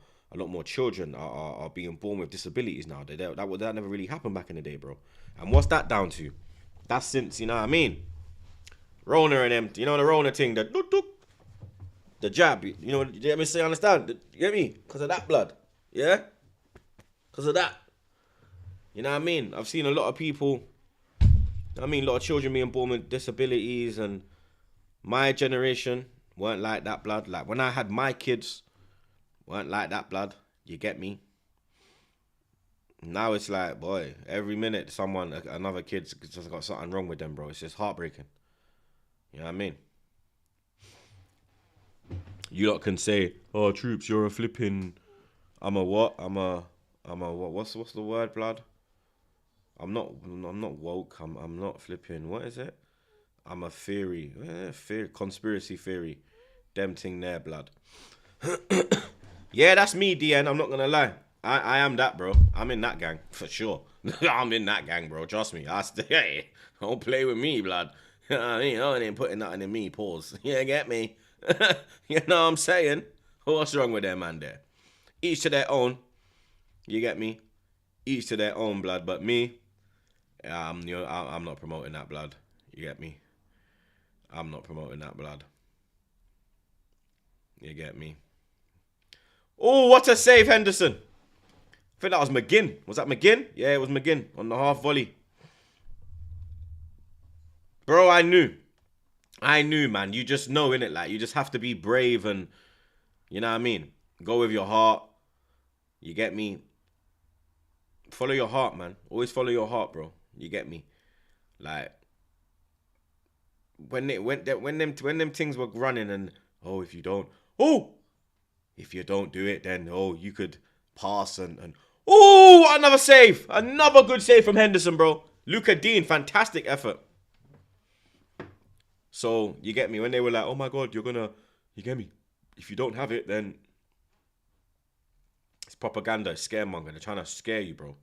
children are being born with disabilities now. That never really happened back in the day, bro. And what's that down to? That's since, you know what I mean? Rona and them, you know the Rona thing, the jab, you know, you get me say, understand? You get me? Because of that, blood. Yeah? Because of that. You know what I mean? I've seen a lot of people, a lot of children being born with disabilities, and my generation weren't like that, blood. Like, when I had my kids, weren't like that, blood. You get me? Now it's like, boy, every minute another kid's just got something wrong with them, bro. It's just heartbreaking. You know what I mean? You lot can say, oh, Troopz, you're a flipping, I'm a what? I'm a what? What's the word, blood? I'm not woke. I'm not flipping. What is it? I'm a theory. Conspiracy theory. Them thing there, blood. Yeah, that's me, DN. I'm not gonna lie. I am that, bro. I'm in that gang for sure. I'm in that gang, bro. Trust me. Hey, don't play with me, blood. You know what I mean? I ain't putting nothing in me. Pause. Yeah, get me. You know what I'm saying? What's wrong with them, man? There. Each to their own. You get me? Each to their own, blood. But me, I'm not promoting that, blood. You get me? I'm not promoting that, blood. You get me? Oh, what a save, Henderson. I think that was McGinn. Was that McGinn? Yeah, it was McGinn on the half volley. Bro, I knew, man. You just know, innit? Like, you just have to be brave and, you know what I mean? Go with your heart. You get me? Follow your heart, man. Always follow your heart, bro. You get me? Like, when them things were running and, if you don't do it, then, you could pass and another save. Another good save from Henderson, bro. Luca Dean, fantastic effort. So, you get me? When they were like, oh my God, you get me? If you don't have it, then it's propaganda, it's scaremonger. They're trying to scare you, bro.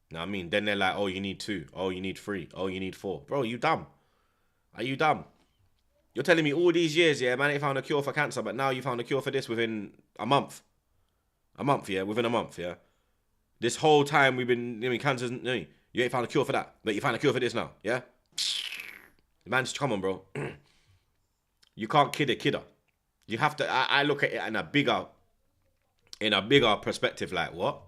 Know what I mean? Then they're like, you need 2. You need 3. You need 4. Bro, you dumb? Are you dumb? You're telling me all these years, yeah, man ain't found a cure for cancer, but now you found a cure for this within a month. A month, yeah? Within a month, yeah? This whole time we've been, cancer's, you ain't found a cure for that, but you found a cure for this now, yeah? Man's, come on, bro. You can't kid a kidder. You have to, I look at it in a bigger perspective, like, what?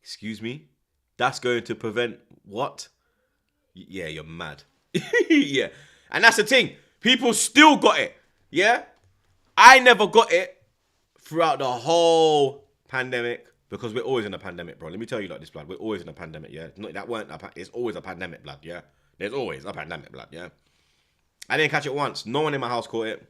Excuse me? That's going to prevent what? Yeah, you're mad. Yeah. And that's the thing. People still got it. Yeah? I never got it throughout the whole pandemic because we're always in a pandemic, bro. Let me tell you like this, blood. We're always in a pandemic, yeah? It's always a pandemic, blood, yeah? There's always a pandemic, blood, yeah? I didn't catch it once. No one in my house caught it.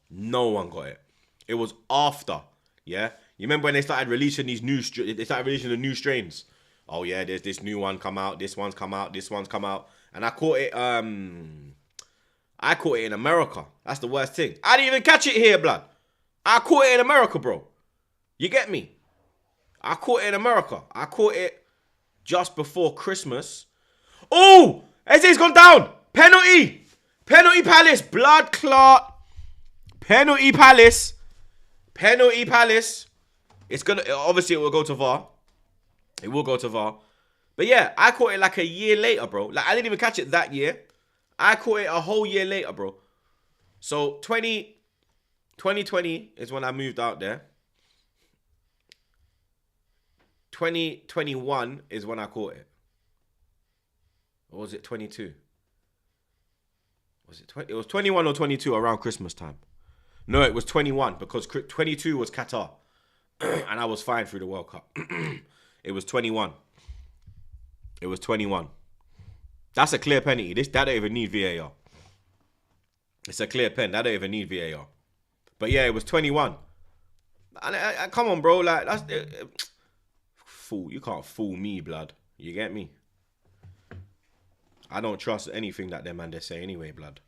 No one got it. It was after, yeah? You remember when they started releasing the new strains? Oh yeah, there's this new one come out, this one's come out, this one's come out. And I caught it in America. That's the worst thing. I didn't even catch it here, blood. I caught it in America, bro. You get me? I caught it in America. I caught it just before Christmas. Oh, Eze's gone down. Penalty. Penalty Palace. Blood clot. Penalty Palace. Penalty Palace. It's gonna, obviously it will go to VAR. It will go to VAR. But yeah, I caught it like a year later, bro. Like, I didn't even catch it that year. I caught it a whole year later, bro. So 2020 is when I moved out there. 2021 is when I caught it. Or was it 22? Was it 20? It was 21 or 22 around Christmas time. No, it was 21 because 22 was Qatar. And I was fine through the World Cup. It was 21. It was 21. That's a clear penalty. That don't even need VAR. It's a clear pen. That don't even need VAR. But yeah, it was 21. And come on, bro. Like, that's fool. You can't fool me, blood. You get me? I don't trust anything that them man they say anyway, blood.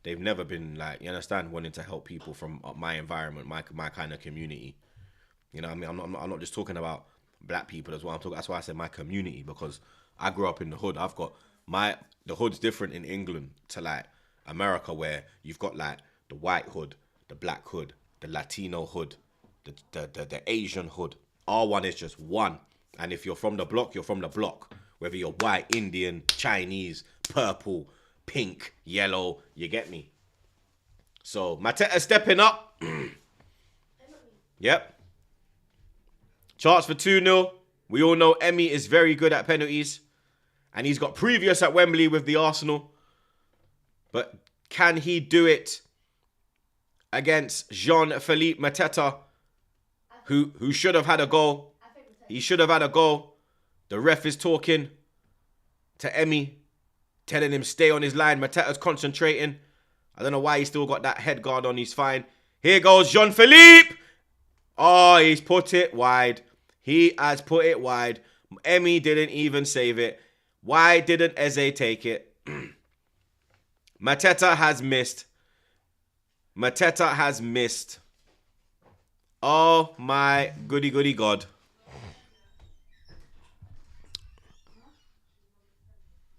They've never been like, you understand, wanting to help people from my environment, my kind of community. You know what I mean? I'm not just talking about black people as well. I'm talking. That's why I said my community, because I grew up in the hood. I've got the hood's different in England to like America, where you've got like the white hood, the black hood, the Latino hood, the Asian hood. Our one is just one. And if you're from the block, you're from the block. Whether you're white, Indian, Chinese, purple, pink, yellow, you get me? So, Mateta stepping up. Yep. Charts for 2-0. We all know Emmy is very good at penalties. And he's got previous at Wembley with the Arsenal. But can he do it against Jean-Philippe Mateta, who should have had a goal? He should have had a goal. The ref is talking to Emmy, telling him stay on his line. Mateta's concentrating. I don't know why he's still got that head guard on. He's fine. Here goes Jean-Philippe. Oh, he's put it wide. He has put it wide. Emmy didn't even save it. Why didn't Eze take it? Mateta has missed. Mateta has missed. Oh my goody God.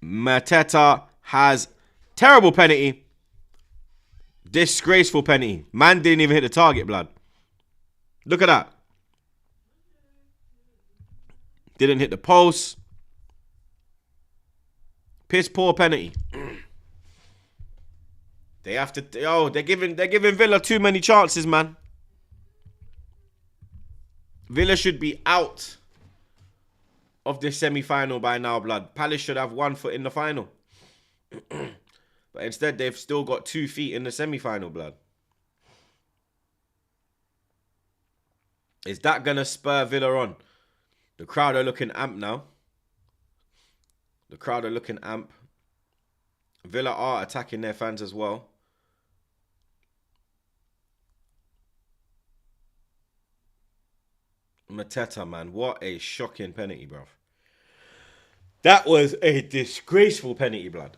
Mateta has terrible penalty. Disgraceful penalty. Man didn't even hit the target, blood. Look at that. Didn't hit the post. Piss poor penalty. They have to. Oh, they're giving Villa too many chances, man. Villa should be out of this semi-final by now, blood. Palace should have 1 foot in the final. But instead, they've still got 2 feet in the semi-final, blood. Is that going to spur Villa on? The crowd are looking amp now. The crowd are looking amp. Villa are attacking their fans as well. Mateta, man. What a shocking penalty, bro. That was a disgraceful penalty, blood.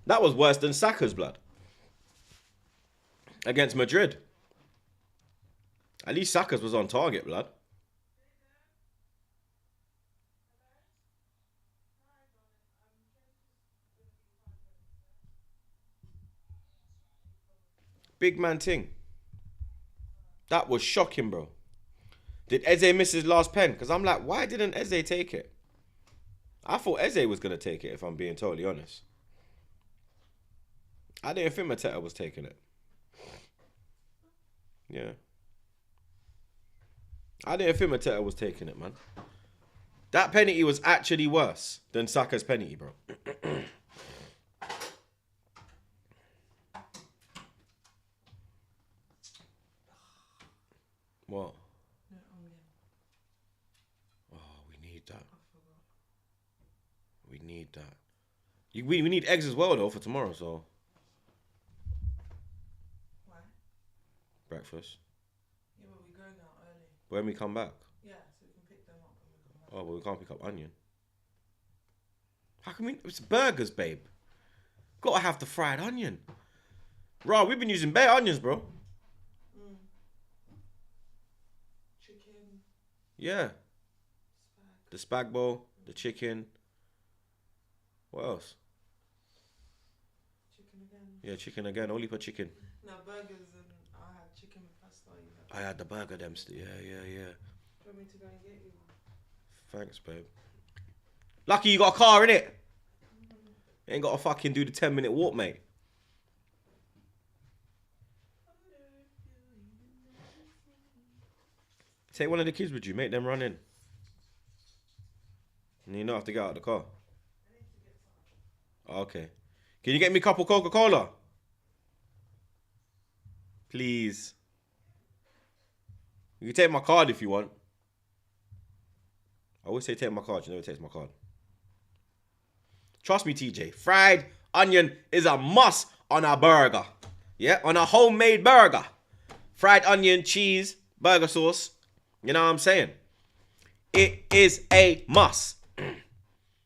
That was worse than Saka's, blood. Against Madrid. At least Saka's was on target, blood. Big man ting. That was shocking, bro. Did Eze miss his last pen? Because I'm like, why didn't Eze take it? I thought Eze was going to take it, if I'm being totally honest. I didn't think Mateta was taking it. Yeah. I didn't think Mateta was taking it, man. That penalty was actually worse than Saka's penalty, bro. What? Oh, we need that. We need that. We need eggs as well, though, for tomorrow, so. Why? Breakfast. Yeah, but we're going out early. When we come back? Yeah, so we can pick them up when we come back. Oh, but we can't pick up onion. How can we? It's burgers, babe. Gotta have the fried onion. Raw, we've been using bare onions, bro. Chicken. Yeah. Spag. The spag bowl, the chicken. What else? Chicken again. Yeah, chicken again. Only for chicken. No, burgers and I had chicken with pasta. You had. I had the burger them. Yeah. Do you want me to go and get you one? Thanks, babe. Lucky you got a car, innit? You ain't got to fucking do the 10-minute walk, mate. Take one of the kids with you, make them run in. And you don't have to get out of the car. Okay. Can you get me a cup of Coca-Cola? Please. You can take my card if you want. I always say take my card. You never take my card. Trust me, TJ. Fried onion is a must on a burger. Yeah, on a homemade burger. Fried onion, cheese, burger sauce. You know what I'm saying? It is a must.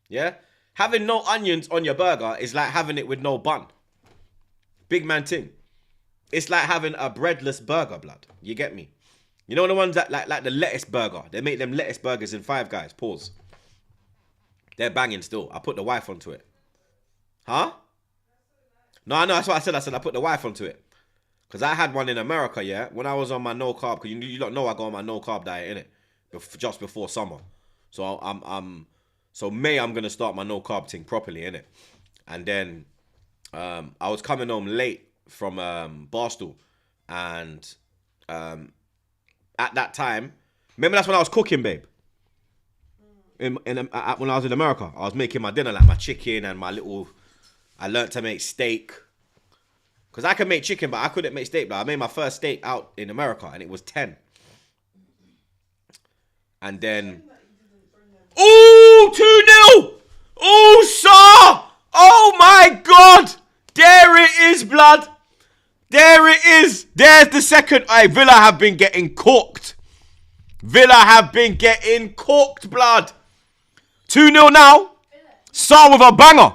Yeah? Having no onions on your burger is like having it with no bun. Big man thing. It's like having a breadless burger, blood. You get me? You know the ones that like the lettuce burger? They make them lettuce burgers in Five Guys. Pause. They're banging still. I put the wife onto it. Huh? No, that's what I said. I said I put the wife onto it. Because I had one in America, yeah? When I was on my no-carb, because you don't know I go on my no-carb diet, innit? Just before summer. So so May, I'm going to start my no-carb thing properly, innit? And then I was coming home late from Barstool. And at that time, remember that's when I was cooking, babe? When I was in America, I was making my dinner, like my chicken and my little... I learned to make steak. Because I could make chicken, but I couldn't make steak. But I made my first steak out in America, and it was 10. And then... Ooh, 2-0! Ooh, sir! Oh, my God! There it is, blood! There it is! There's the second. Hey, Villa have been getting cooked. Villa have been getting cooked, blood. 2-0 now. Sar with a banger.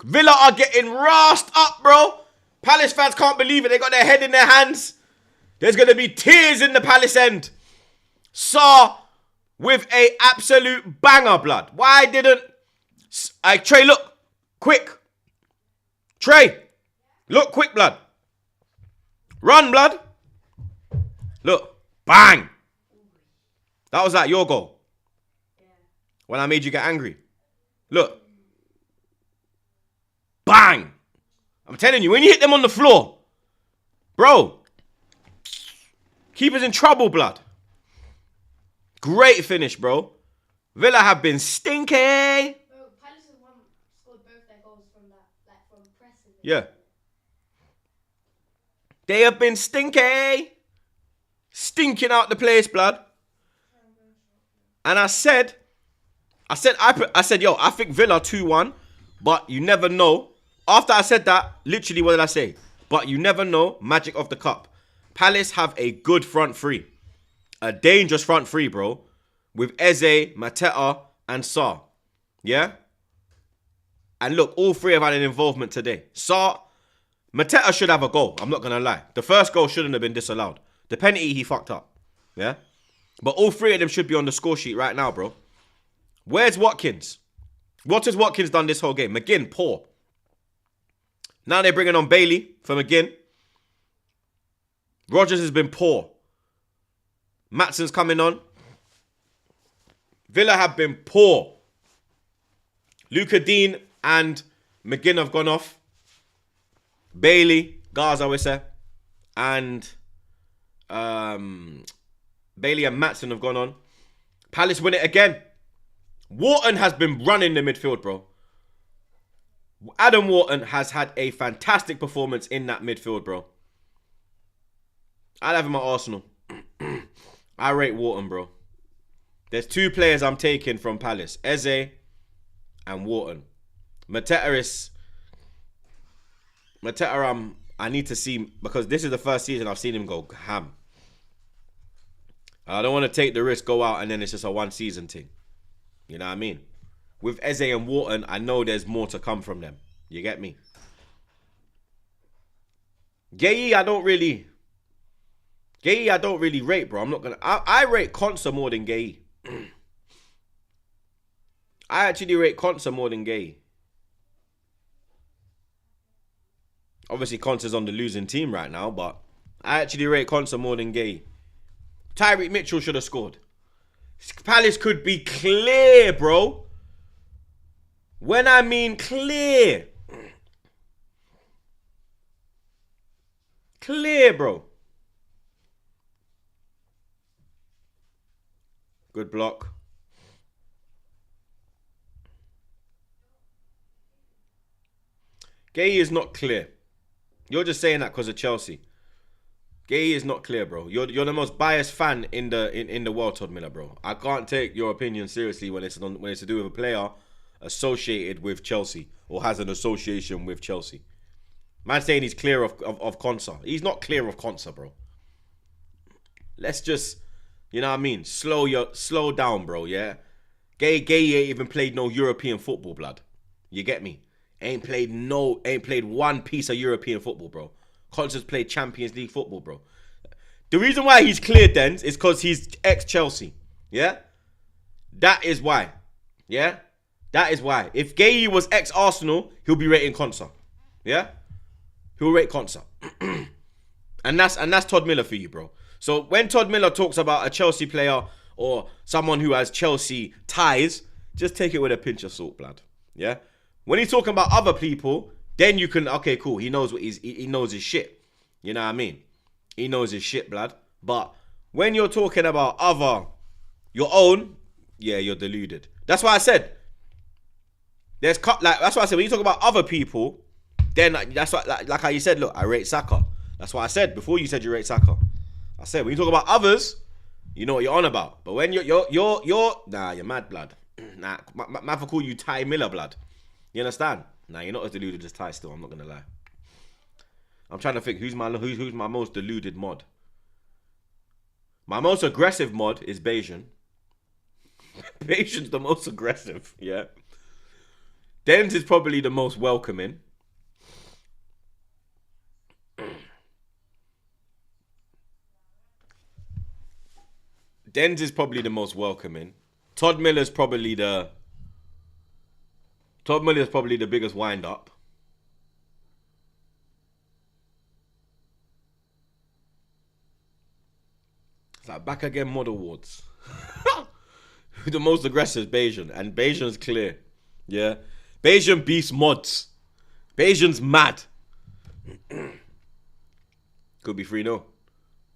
Villa are getting rasped up, bro. Palace fans can't believe it. They got their head in their hands. There's going to be tears in the Palace end. Sar with a absolute banger, blood. Why didn't... Trey, look. Quick. Trey. Look, quick, blood. Run, blood. Look. Bang. That was like your goal. When I made you get angry. Look. Bang! I'm telling you, when you hit them on the floor, bro, keeper's in trouble, blood. Great finish, bro. Villa have been stinky. Bro, Palace has scored both their goals from that, like from pressing. Yeah. They have been stinky. Stinking out the place, blood. And I said, yo, I think Villa 2-1, but you never know. After I said that, literally, what did I say? But you never know. Magic of the cup. Palace have a good front three. A dangerous front three, bro. With Eze, Mateta, and Sar. Yeah? And look, all three have had an involvement today. Sar, Mateta should have a goal. I'm not going to lie. The first goal shouldn't have been disallowed. The penalty, he fucked up. Yeah? But all three of them should be on the score sheet right now, bro. Where's Watkins? What has Watkins done this whole game? McGinn, poor. Now they're bringing on Bailey for McGinn. Rogers has been poor. Matson's coming on. Villa have been poor. Luca Dean and McGinn have gone off. Bailey, Garza, we say. And Bailey and Matson have gone on. Palace win it again. Wharton has been running the midfield, bro. Adam Wharton has had a fantastic performance in that midfield, bro. I'll have him at Arsenal. I rate Wharton, bro. There's two players I'm taking from Palace. Eze and Wharton. Mateta, I need to see, because this is the first season I've seen him go ham. I don't want to take the risk, go out, and then it's just a one season thing. You know what I mean? With Eze and Wharton, I know there's more to come from them. You get me? Gay, I don't really rate, bro. I'm not gonna. I rate Consa more than Gay. I actually rate Consa more than Gay. Obviously, Consa's on the losing team right now, but I actually rate Consa more than Gay. Tyreek Mitchell should have scored. Palace could be clear, bro. When I mean clear. Clear, bro. Good block. Gay is not clear. You're just saying that because of Chelsea. Gay is not clear, bro. You're the most biased fan in the world, Todd Miller, bro. I can't take your opinion seriously when it's to do with a player associated with Chelsea or has an association with Chelsea. Man saying he's clear of Konsa. He's not clear of Konsa, bro. Let's just, you know what I mean? Slow down, bro, yeah? Gay ain't even played no European football, blood. You get me? Ain't played one piece of European football, bro. Konsa's played Champions League football, bro. The reason why he's cleared then is because he's ex-Chelsea, yeah? That is why, yeah? That is why. If Gay was ex-Arsenal, he'll be rating Konsa, yeah? He'll rate Konsa. and that's Todd Miller for you, bro. So when Todd Miller talks about a Chelsea player or someone who has Chelsea ties, just take it with a pinch of salt, blood. Yeah? When he's talking about other people, then you can, okay, cool. He knows he knows his shit. You know what I mean? He knows his shit, blood. But when you're talking about your own, yeah, you're deluded. That's why I said, that's why I said when you talk about other people, then that's what, like how you said, look, I rate Saka. That's what I said before you said you rate Saka. I said when you talk about others, you know what you're on about. But when you're mad, blood. Nah, man for call you Ty Miller, blood. You understand? Nah, you're not as deluded as Ty still. I'm not gonna lie. I'm trying to think who's my most deluded mod. My most aggressive mod is Bayesian. Bayesian's the most aggressive, yeah. Dens is probably the most welcoming. Dens is probably the most welcoming. Todd Miller's probably the biggest wind up. It's like back again mod awards. The most aggressive is Bayesian, and Bayesian's clear. Yeah. Bayesian beats mods. Bayesian's mad. Could be 3-0.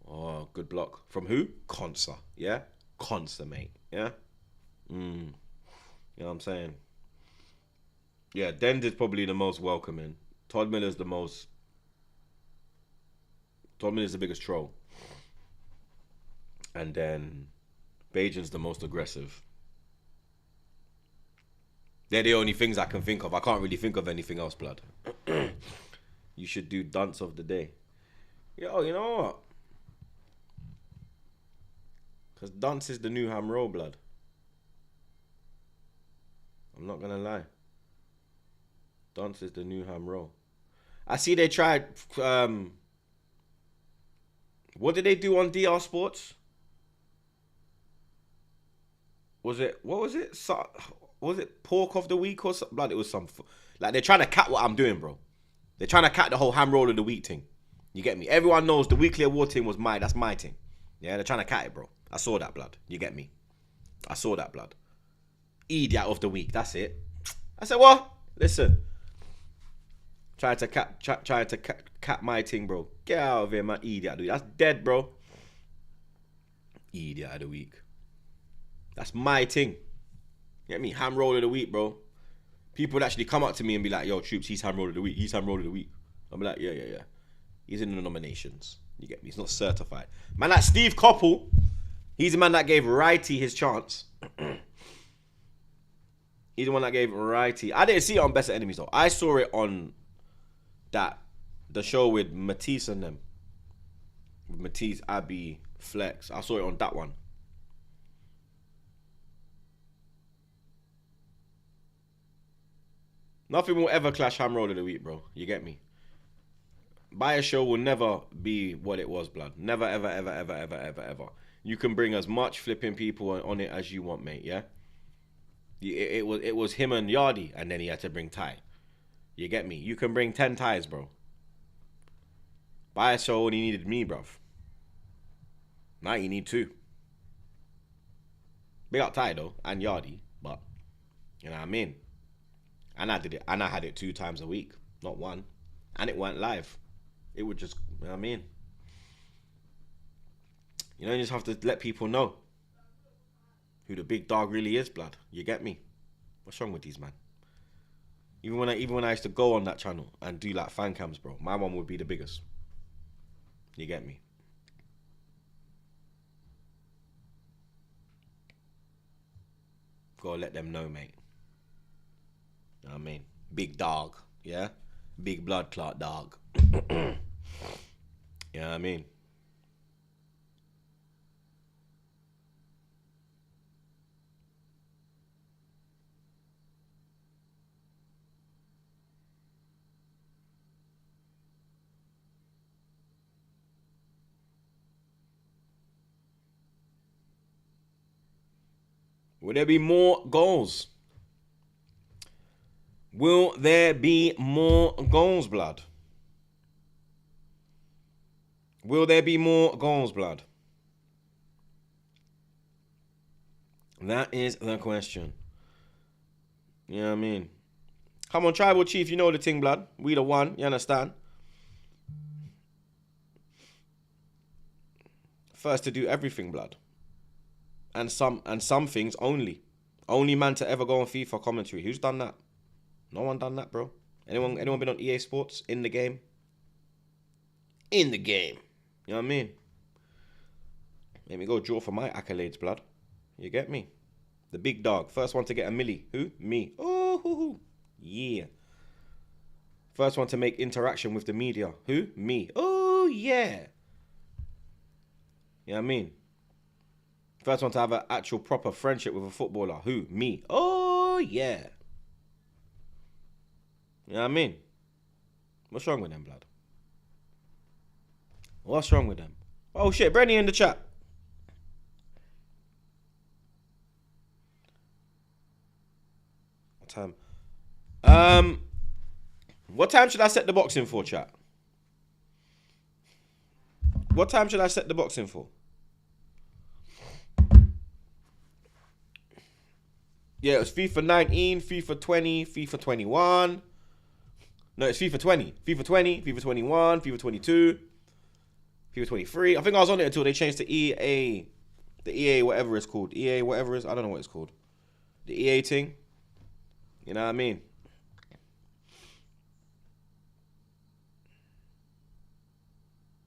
Oh, good block. From who? Konsa. Yeah? Konsa, mate. Yeah? You know what I'm saying? Yeah, Dens is probably the most welcoming. Todd Miller's the biggest troll. And then Bayesian's the most aggressive. They're the only things I can think of. I can't really think of anything else, blood. You should do dance of the day. Yo, you know what? Because dance is the new ham roll, blood. I'm not gonna lie. Dance is the new ham roll. I see they tried. What did they do on DR Sports? What was it? Was it pork of the week or something? Blood, it was some. Like they're trying to cat what I'm doing, bro. They're trying to cat the whole ham roll of the week thing. You get me? Everyone knows the weekly award thing was mine. That's my thing. Yeah, they're trying to cat it, bro. I saw that, blood. You get me? I saw that, blood. Idiot of the week. That's it. I said, what? Listen. Trying to cat my thing, bro. Get out of here, man. Idiot of the week. That's dead, bro. Idiot of the week. That's my thing. Get me? Ham roll of the week, bro. People would actually come up to me and be like, yo, Troopz, he's ham roll of the week. He's ham roll of the week. I'm like, yeah. He's in the nominations. You get me? He's not certified. Man, like Steve Coppell, he's the man that gave Righty his chance. He's the one that gave Righty. I didn't see it on Best of Enemies, though. I saw it on the show with Matisse and them. With Matisse, Abby, Flex. I saw it on that one. Nothing will ever clash ham roll of the week, bro. You get me? Buyer show will never be what it was, blood. Never, ever, ever, ever, ever, ever, ever. You can bring as much flipping people on it as you want, mate. Yeah. It was him and Yardi, and then he had to bring Ty. You get me? You can bring 10 ties, bro. Buyer show only needed me, bruv. Now you need 2. Big up Ty though, and Yardi, but you know what I mean. And I did it, and I had it 2 times a week, not 1, and it went live. It would just, you know what I mean. You just have to let people know who the big dog really is, blood. You get me? What's wrong with these, man? Even when I used to go on that channel and do like fan cams, bro, my one would be the biggest. You get me? Gotta let them know, mate. You know what I mean? Big dog, yeah? Big blood clot dog. You know what I mean? Will there be more goals? Will there be more goals, blood? Will there be more goals, blood? That is the question. You know what I mean? Come on, Tribal Chief, you know the thing, blood. We the one, you understand? First to do everything, blood. And some things only. Only man to ever go on FIFA commentary. Who's done that? No one done that, bro. Anyone been on EA Sports? In the game? In the game. You know what I mean? Let me go draw for my accolades, blood. You get me? The big dog. First one to get a milli. Who? Me. Oh, hoo, hoo. Yeah. First one to make interaction with the media. Who? Me. Oh, yeah. You know what I mean? First one to have an actual proper friendship with a footballer. Who? Me. Oh, yeah. You know what I mean? What's wrong with them, blood? What's wrong with them? Oh, shit. Brenny in the chat. What time? What time should I set the boxing for, chat? What time should I set the boxing for? Yeah, it was FIFA 19, FIFA 20, FIFA 21. No, it's FIFA 20. FIFA 20, FIFA 21, FIFA 22, FIFA 23. I think I was on it until they changed to EA. The EA whatever it's called. EA whatever it's, I don't know what it's called. The EA thing. You know what I mean?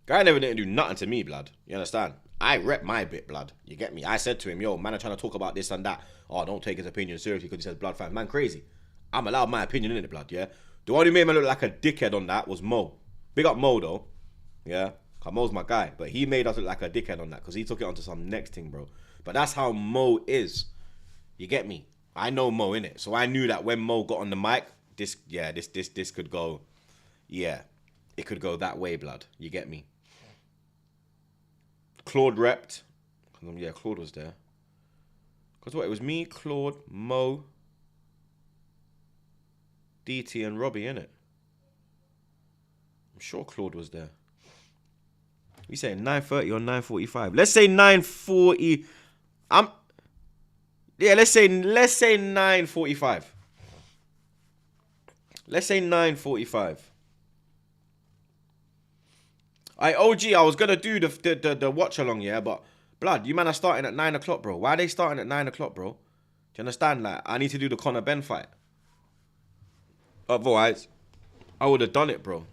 Guy never didn't do nothing to me, blood. You understand? I rep my bit, blood. You get me? I said to him, yo, man, I'm trying to talk about this and that. Oh, don't take his opinion seriously because he says blood fans. Man, crazy. I'm allowed my opinion in it, blood, yeah? The one who made me look like a dickhead on that was Mo. Big up Mo, though. Yeah? Cause Mo's my guy. But he made us look like a dickhead on that because he took it onto some next thing, bro. But that's how Mo is. You get me? I know Mo, innit? So I knew that when Mo got on the mic, this could go, yeah. It could go that way, blood. You get me? Claude repped. Yeah, Claude was there. Because what? It was me, Claude, Mo, DT, and Robbie, innit? I'm sure Claude was there. We saying 9:30 or 9:45? Let's say 9:40. Yeah, let's say 9:45. Let's say 9:45. OG, I was gonna do the watch along, yeah, but blood, you man are starting at 9 o'clock, bro. Why are they starting at 9 o'clock, bro? Do you understand? Like, I need to do the Conor Ben fight. Otherwise, I would have done it, bro.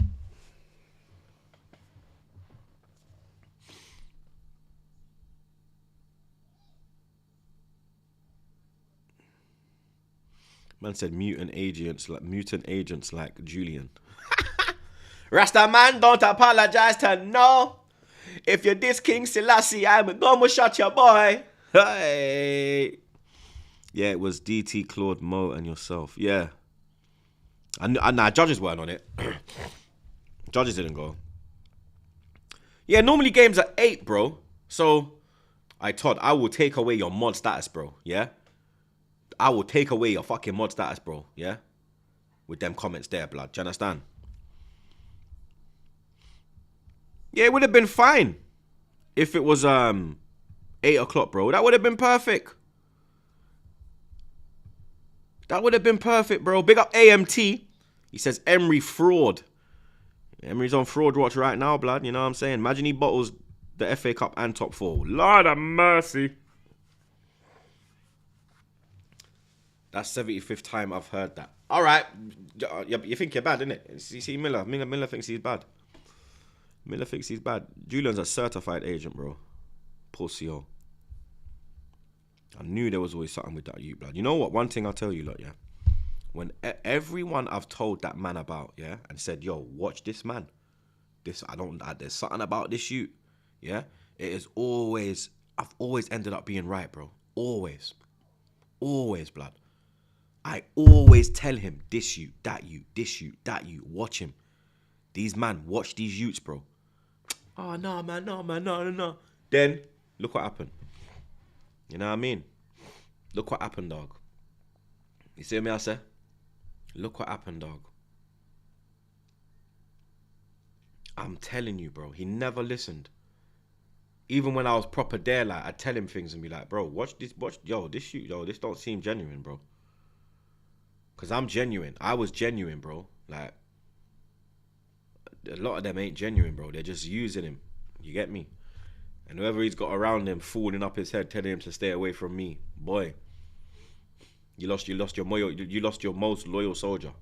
Man said mutant agents like Julian. Rasta man, don't apologize to no. If you're this King Selassie, I'm gonna shot your boy. Hey. Yeah, it was DT, Claude, Mo, and yourself. Yeah. And nah, judges weren't on it. Judges didn't go. Yeah, normally games are 8, bro. So, Todd, I will take away your mod status, bro. Yeah? I will take away your fucking mod status, bro. Yeah? With them comments there, blood. Do you understand? Yeah, it would have been fine if it was 8 o'clock, bro. That would have been perfect. That would have been perfect, bro. Big up AMT. He says Emery fraud. Emery's on fraud watch right now, blood. You know what I'm saying? Imagine he bottles the FA Cup and top 4. Lord of mercy. That's 75th time I've heard that. All right. You think you're bad, innit? You see Miller. Miller thinks he's bad. Miller thinks he's bad. Julian's a certified agent, bro. Pussy, oh. I knew there was always something with that you, blood. You know what? One thing I'll tell you, lot, yeah? When everyone I've told that man about, yeah, and said, yo, watch this man. There's something about this shoot, yeah? It is always, I've always ended up being right, bro. Always. Always, blood. I always tell him, this you, that you, this you, that you. Watch him. These man, watch these youths, bro. Oh, no, man, no. Then, look what happened. You know what I mean? Look what happened, dog. You see me, I say? Look what happened, dog. I'm telling you, bro. He never listened. Even when I was proper there, like, I'd tell him things and be like, bro, watch this shoot, this don't seem genuine, bro. Because I'm genuine. I was genuine, bro. Like, a lot of them ain't genuine, bro. They're just using him. You get me? And whoever he's got around him, fooling up his head, telling him to stay away from me, boy, you lost your most loyal soldier.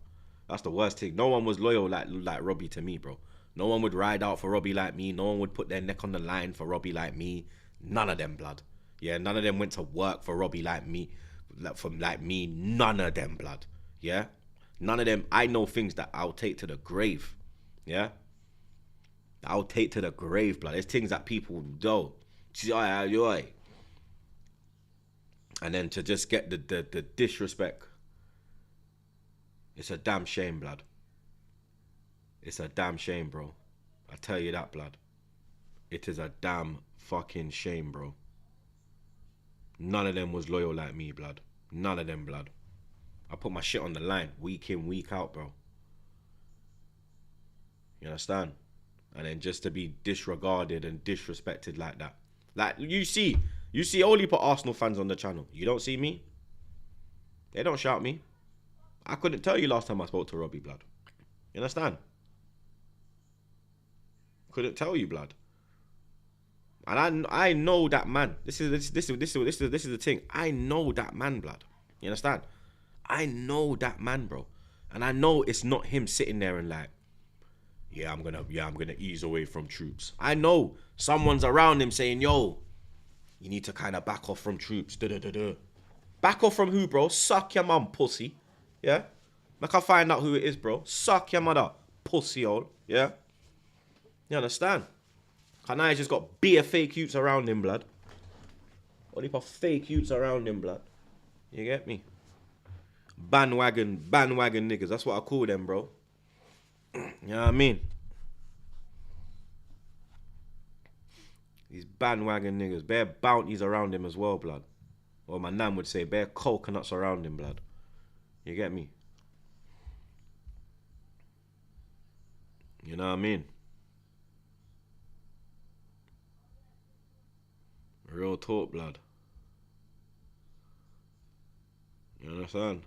That's the worst thing. No one was loyal like Robbie to me, bro. No one would ride out for Robbie like me. No one would put their neck on the line for Robbie like me. None of them, blood. Yeah, none of them went to work for Robbie like me. None of them, blood. Yeah, none of them. I know things that I'll take to the grave. Yeah. I'll take to the grave, blood. There's things that people do. And then to just get the disrespect. It's a damn shame, blood. It's a damn shame, bro. I tell you that, blood. It is a damn fucking shame, bro. None of them was loyal like me, blood. None of them, blood. I put my shit on the line, week in, week out, bro. You understand? And then just to be disregarded and disrespected like that. Like, you see only put Arsenal fans on the channel. You don't see me? They don't shout me. I couldn't tell you last time I spoke to Robbie, blood. You understand? Couldn't tell you, blood. And I know that man. This is the thing. I know that man, blood. You understand? I know that man, bro. And I know it's not him sitting there and like, I'm gonna ease away from Troopz. I know someone's around him saying, yo, you need to kind of back off from Troopz. Back off from who, bro? Suck your mum, pussy. Yeah? Like, I find out who it is, bro. Suck your mother, pussy hole. Yeah? You understand? And I just got beer fake youths around him, blood. Only for fake youths around him, blood. You get me? Bandwagon niggas. That's what I call them, bro. You know what I mean? These bandwagon niggas. Bare bounties around him as well, blood. Or my nan would say, bare coconuts around him, blood. You get me? You know what I mean? Real talk, blood. You understand?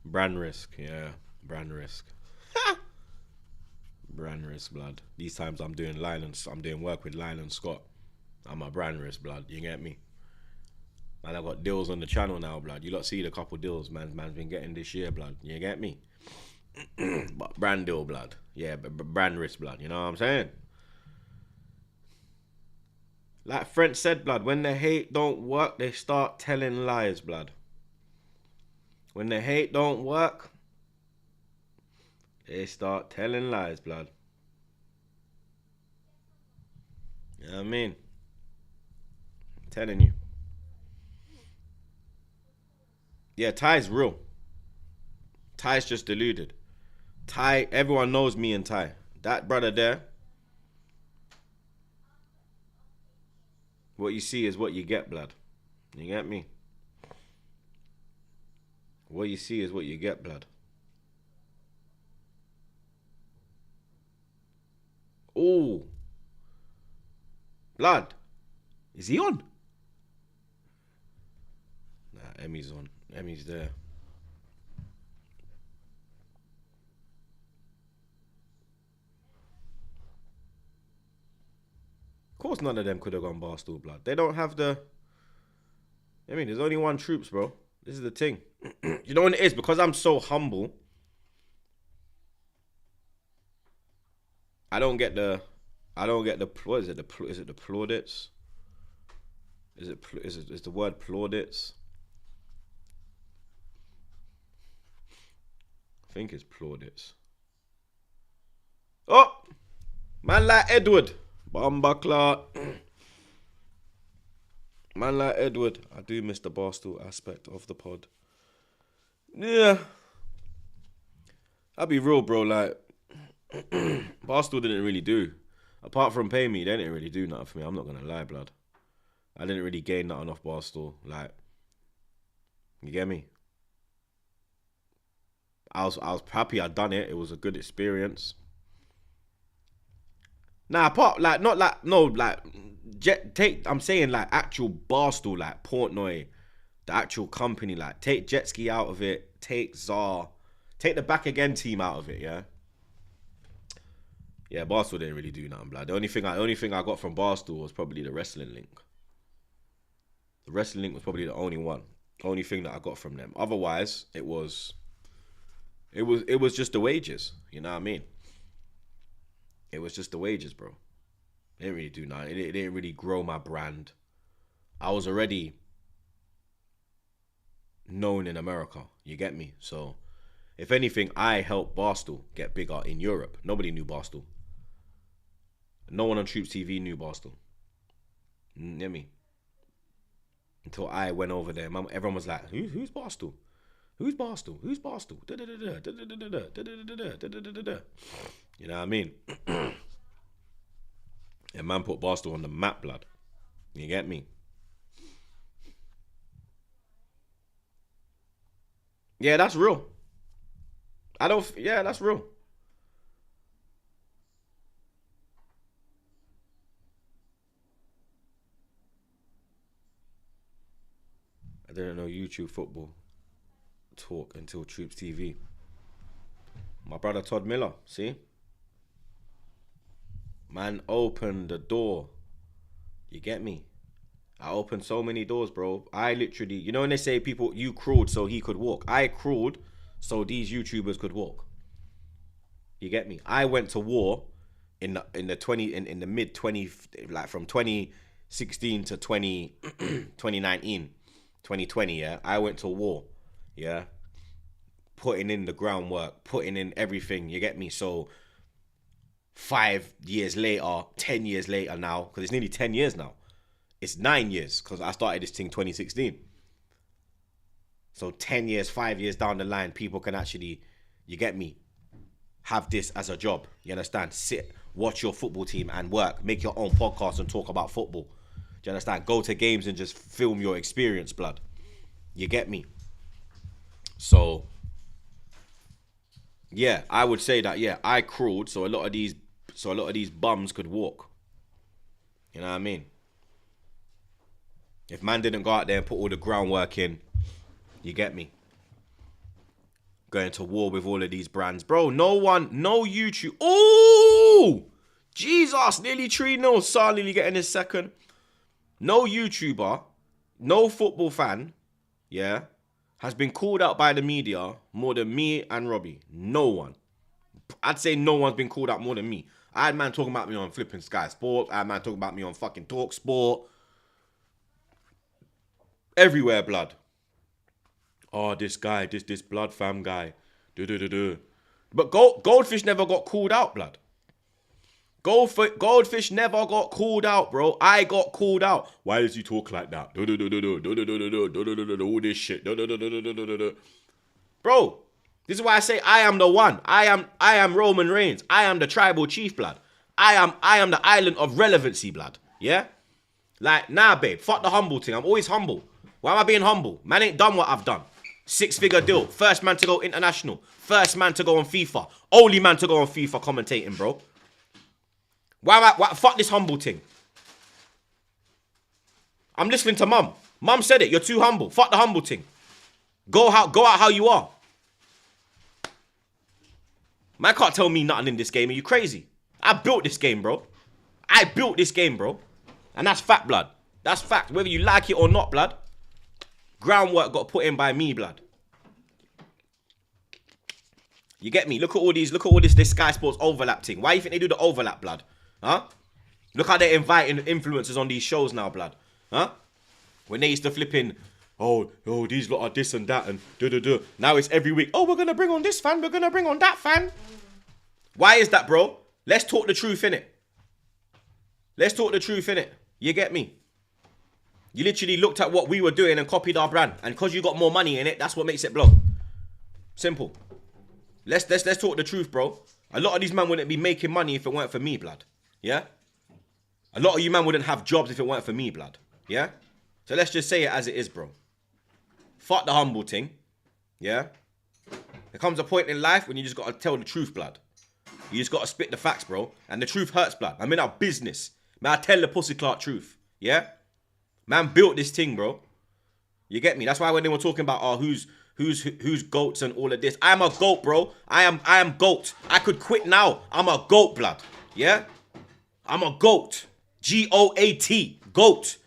Brand risk, yeah. Brand risk. Brand risk, blood. These times I'm doing work with Lyle and Scott. I'm a brand risk, blood. You get me? Man, I got deals on the channel now, blood. You lot see the couple deals man's been getting this year, blood. You get me? But brand deal, blood. Yeah, but brand risk, blood. You know what I'm saying? Like French said, blood, when the hate don't work, they start telling lies, blood. When the hate don't work, they start telling lies, blood. You know what I mean? I'm telling you. Yeah, Ty's real. Ty's just deluded. Ty, everyone knows me and Ty. That brother there, what you see is what you get, blood. You get me? What you see is what you get, blood. Oh, blood. Is he on? Nah, Emmy's on. Emmy's there. Of course none of them could have gone Barstool, blood. They don't have the... I mean, there's only one Troopz, bro. This is the thing. You know what it is? Because I'm so humble, I don't get the... What is it? Is it the plaudits? Is the word plaudits? I think it's plaudits. Oh! Man like Edward. Bumbuckler. Man like Edward. I do miss the Barstool aspect of the pod. Yeah. I'll be real, bro. Like, Barstool didn't really do. Apart from pay me, they didn't really do nothing for me. I'm not going to lie, blood. I didn't really gain nothing off Barstool. Like, you get me? I was happy I'd done it. It was a good experience. Nah, I'm saying like actual Barstool, like Portnoy, the actual company, like take Jet Ski out of it, take Czar, take the Back Again team out of it, yeah. Yeah, Barstool didn't really do nothing, blood. The only thing I got from Barstool was probably the wrestling link. The wrestling link was probably the only thing that I got from them. Otherwise, it was just the wages. You know what I mean? It was just the wages, bro. It didn't really do nothing. It didn't really grow my brand. I was already known in America. You get me? So, if anything, I helped Barstool get bigger in Europe. Nobody knew Barstool. No one on Troopz TV knew Barstool. You get me? Until I went over there. Everyone was like, who's Barstool? Who's Barstool? Who's Barstool? You know what I mean? And man put Barstool on the map, blood. You get me? Yeah, that's real. Yeah, that's real. I didn't know YouTube football talk until Troopz TV. My brother Todd Miller, see? Man opened the door. You get me? I opened so many doors, bro. I literally, you know when they say people, you crawled so he could walk. I crawled so these YouTubers could walk. You get me? I went to war in the mid 20, like from 2016 to 2019, 2020, yeah. I went to war, yeah. Putting in the groundwork, putting in everything, you get me? So 5 years later, 10 years later now, because it's nearly 10 years now. It's 9 years, because I started this thing 2016. So 10 years, 5 years down the line, people can actually, you get me, have this as a job. You understand? Sit, watch your football team and work. Make your own podcast and talk about football. Do you understand? Go to games and just film your experience, blood. You get me? So, yeah, I would say that, yeah, I crawled so a lot of these bums could walk. You know what I mean? If man didn't go out there and put all the groundwork in, you get me? Going to war with all of these brands. Bro, no YouTube. Oh! Jesus, nearly 3-0. Saar nearly getting his second. No YouTuber, no football fan, yeah, has been called out by the media more than me and Robbie. No one. I'd say no one's been called out more than me. I had man talking about me on flipping Sky Sports. I had man talking about me on fucking Talk Sport. Everywhere, blood. Oh, this guy, this blood fam guy. But Goldfish never got called out, blood. Goldfish never got called out, bro. I got called out. Why does he talk like that? All this shit. Bro, This is why I say I am the one. I am Roman Reigns. I am the tribal chief, blood. I am the island of relevancy, blood. Yeah? Like, nah, babe. Fuck the humble thing. I'm always humble. Why am I being humble? Man ain't done what I've done. 6-figure deal. First man to go international. First man to go on FIFA. Only man to go on FIFA commentating, bro. Why fuck this humble thing. I'm listening to mum. Mum said it. You're too humble. Fuck the humble thing. Go out how you are. Man can't tell me nothing in this game. Are you crazy? I built this game, bro. I built this game, bro. And that's fact, blood. That's fact. Whether you like it or not, blood. Groundwork got put in by me, blood. You get me? Look at all this Sky Sports overlap thing. Why do you think they do the overlap, blood? Huh? Look how they're inviting influencers on these shows now, blood. Huh? When they used to flip in, oh, these lot are this and that and da-da-da. Now it's every week. Oh, we're going to bring on this fan. We're going to bring on that fan. Why is that, bro? Let's talk the truth, innit? Let's talk the truth, innit? You get me? You literally looked at what we were doing and copied our brand. And because you got more money in it, that's what makes it blow. Simple. Let's talk the truth, bro. A lot of these men wouldn't be making money if it weren't for me, blood. Yeah? A lot of you man wouldn't have jobs if it weren't for me, blood. Yeah? So let's just say it as it is, bro. Fuck the humble thing. Yeah? There comes a point in life when you just got to tell the truth, blood. You just got to spit the facts, bro. And the truth hurts, blood. I'm in our business. Man, I tell the pussy clout truth. Yeah? Man built this thing, bro. You get me? That's why when they were talking about who's goats and all of this. I am a goat, bro. I am goat. I could quit now. I'm a goat, blood. Yeah? I'm a goat. G-O-A-T. Goat.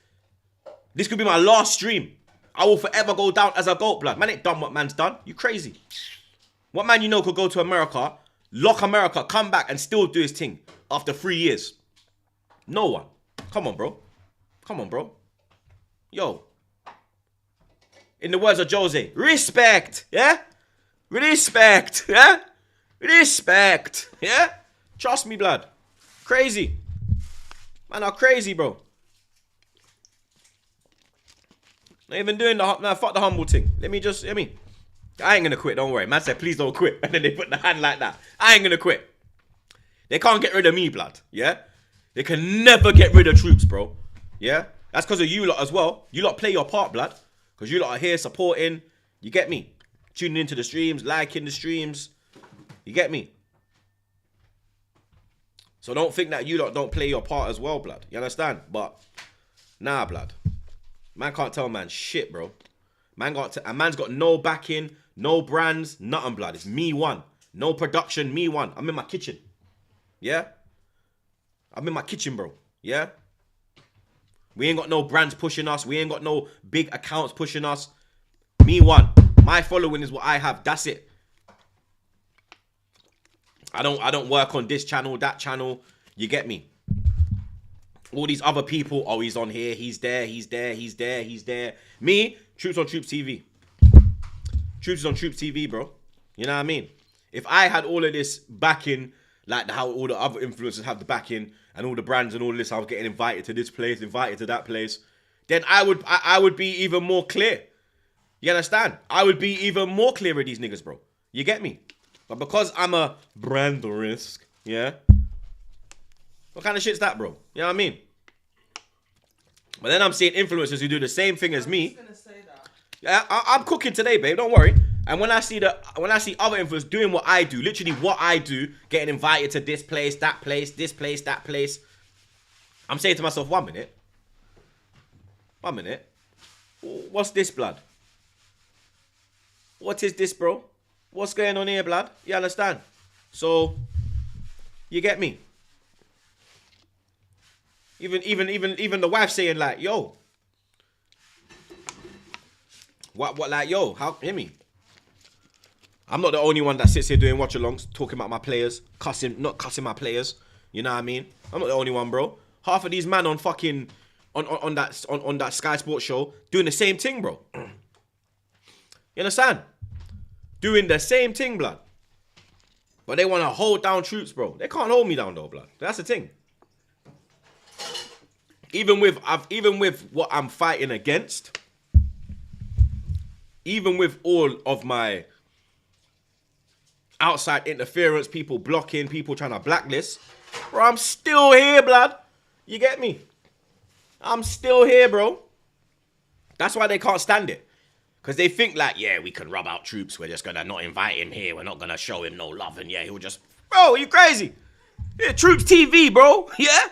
This could be my last stream. I will forever go down as a goat, blood. Man ain't done what man's done. You crazy. What man you know could go to America, lock America, come back and still do his thing after 3 years? No one. Come on, bro. Come on, bro. Yo. In the words of Jose, respect. Yeah? Respect. Yeah? Respect. Yeah? Trust me, blood. Crazy. Man are crazy, bro. Not even doing fuck the humble thing. I ain't gonna quit, don't worry. Man said, please don't quit. And then they put the hand like that. I ain't gonna quit. They can't get rid of me, blood. Yeah? They can never get rid of Troopz, bro. Yeah? That's because of you lot as well. You lot play your part, blood. Because you lot are here supporting. You get me? Tuning into the streams, liking the streams. You get me? So don't think that you lot don't play your part as well, blood. You understand? But, nah, blood. Man can't tell man shit, bro. Man's got no backing, no brands, nothing, blood. It's me one. No production, me one. I'm in my kitchen. Yeah? I'm in my kitchen, bro. Yeah? We ain't got no brands pushing us. We ain't got no big accounts pushing us. Me one. My following is what I have. That's it. I don't work on this channel, that channel. You get me? All these other people, oh, he's on here, he's there. Me, Troopz on Troopz TV. Troopz is on Troopz TV, bro. You know what I mean? If I had all of this backing, like how all the other influencers have the backing, and all the brands and all this, I was getting invited to this place, invited to that place, then I would be even more clear. You understand? I would be even more clear with these niggas, bro. You get me? But because I'm a brand risk, yeah? What kind of shit's that, bro? You know what I mean? But then I'm seeing influencers who do the same thing as me. Gonna say that. Yeah, I'm cooking today, babe. Don't worry. And when I see other influencers doing what I do, literally what I do, getting invited to this place, that place, that place, I'm saying to myself, 1 minute. 1 minute. What's this, blood? What is this, bro? What's going on here, blood? You understand? So, you get me? Even the wife saying like, yo. What like, yo, how, hear me? I'm not the only one that sits here doing watch-alongs, talking about my players, not cussing my players. You know what I mean? I'm not the only one, bro. Half of these man on fucking, on that Sky Sports show, doing the same thing, bro. You understand? Doing the same thing, blood. But they want to hold down Troopz, bro. They can't hold me down, though, blood. That's the thing. Even with what I'm fighting against, even with all of my outside interference, people blocking, people trying to blacklist. Bro, I'm still here, blood. You get me? I'm still here, bro. That's why they can't stand it. Because they think like, yeah, we can rub out Troopz. We're just going to not invite him here. We're not going to show him no love. And yeah, he'll just... Bro, you crazy? Yeah, Troopz TV, bro. Yeah?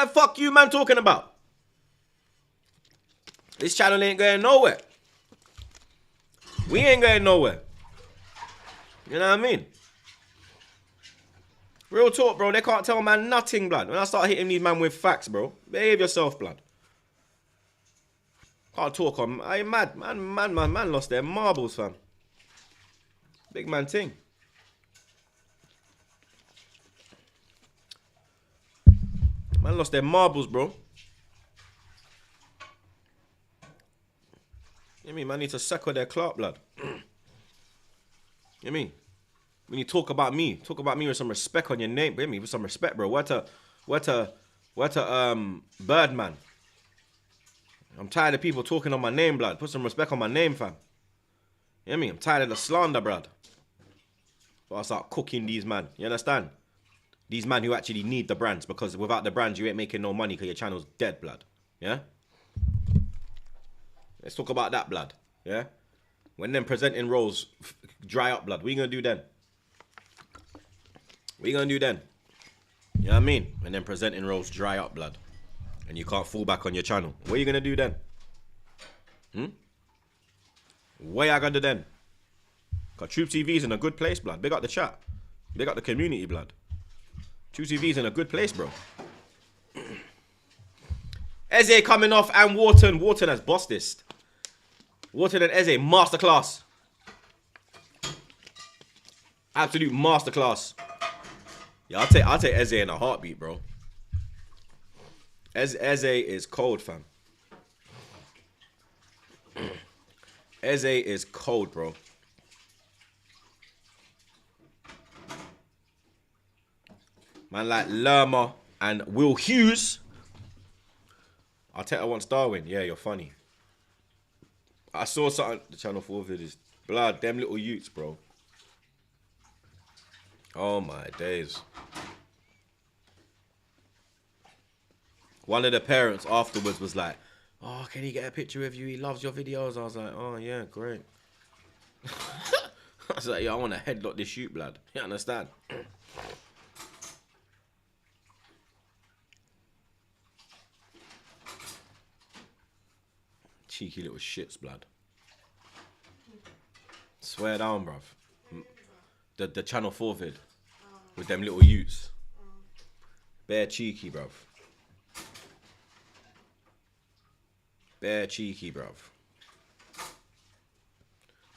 Fuck you, man, talking about. This channel ain't going nowhere. We ain't going nowhere. You know what I mean? Real talk, bro. They can't tell man nothing, blood. When I start hitting these man with facts, bro. Behave yourself, blood. Can't talk on. I ain't mad. Man lost their marbles, fam. Big man thing. Man lost their marbles, bro. You mean man need to suckle their clout, blood. You mean? When you talk about me with some respect on your name, bro. With some respect, bro. What a Birdman. I'm tired of people talking on my name, blood. Put some respect on my name, fam. You know what I mean? I'm tired of the slander, blood. But I start cooking these man. You understand? These man who actually need the brands, because without the brands, you ain't making no money because your channel's dead, blood. Yeah? Let's talk about that, blood. Yeah? When them presenting roles dry up, blood, what you gonna do then? What you gonna do then? You know what I mean? When them presenting roles dry up, blood, and you can't fall back on your channel, what are you gonna do then? What you gonna do then? Cause Troopz TV's in a good place, blood. Big up the chat. Big up the community, blood. Troopz TV's in a good place, bro. Eze coming off and Wharton. Wharton has bossed this. Wharton and Eze, masterclass. Absolute masterclass. Yeah, I'll take Eze in a heartbeat, bro. Eze is cold, fam. Eze is cold, bro. Man like Lerma and Will Hughes. Arteta wants Darwin. Yeah, you're funny. I saw something, the Channel 4 videos. Blood, them little youths, bro. Oh my days. One of the parents afterwards was like, oh, can he get a picture of you? He loves your videos. I was like, oh yeah, great. I was like, yeah, I want to headlock this shoot, blood. You understand? Cheeky little shits, blood. Swear down, bruv. The Channel 4 vid. With them little youths. Bare cheeky, bruv. Bare cheeky, bruv.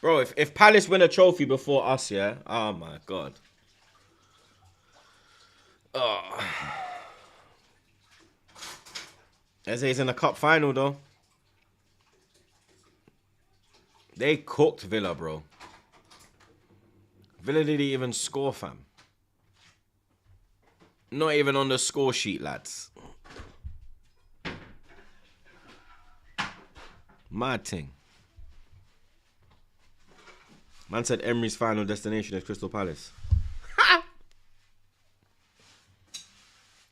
Bro, if Palace win a trophy before us, yeah? Oh my god. Oh. Eze's in the cup final, though. They cooked Villa, bro. Villa didn't even score, fam. Not even on the score sheet, lads. Mad thing. Man said Emery's final destination is Crystal Palace.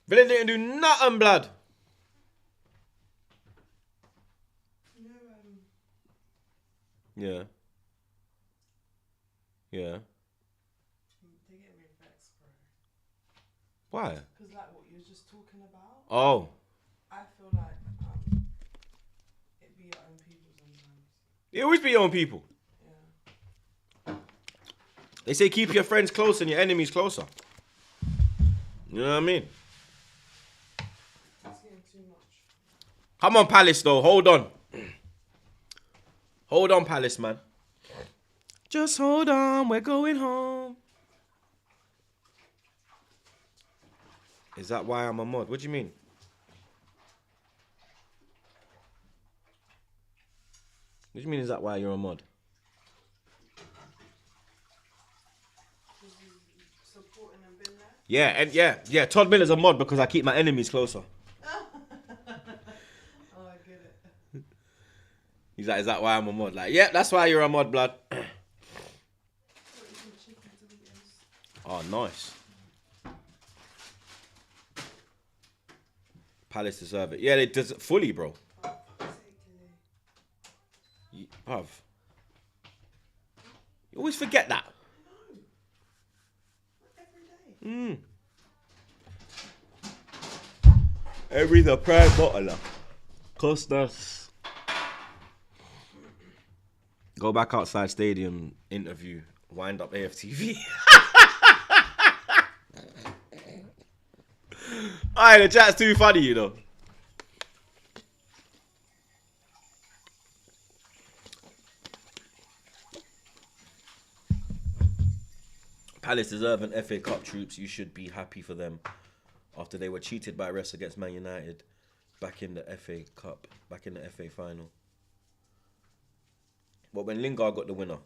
Villa didn't do nothing, blood. Yeah. Yeah. They get me vexed, bro. Why? Because like what you were just talking about. Oh. I feel like it be your own people sometimes. It always be your own people. Yeah. They say keep your friends close and your enemies closer. You know what I mean? It's getting too much. Come on, Palace, though. Hold on. Hold on, Palace, man. Just hold on. We're going home. Is that why I'm a mod? What do you mean? What do you mean, is that why you're a mod? Supporting and being there. Yeah, and yeah. Todd Miller's a mod because I keep my enemies closer. Oh, I get it. He's like, is that why I'm a mod? Like, yeah, that's why you're a mod, blood. What, you can chicken to the end? Oh, nice. Palace deserve it. Yeah, they deserve fully, bro. Bruv. You always forget that. Every day. Every the prime bottler. Costas. Go back outside stadium, interview, wind up AFTV. Alright, the chat's too funny, you know. Palace deserve an FA Cup, Troopz. You should be happy for them after they were cheated by refs against Man United back in the FA Cup, back in the FA final. But when Lingard got the winner,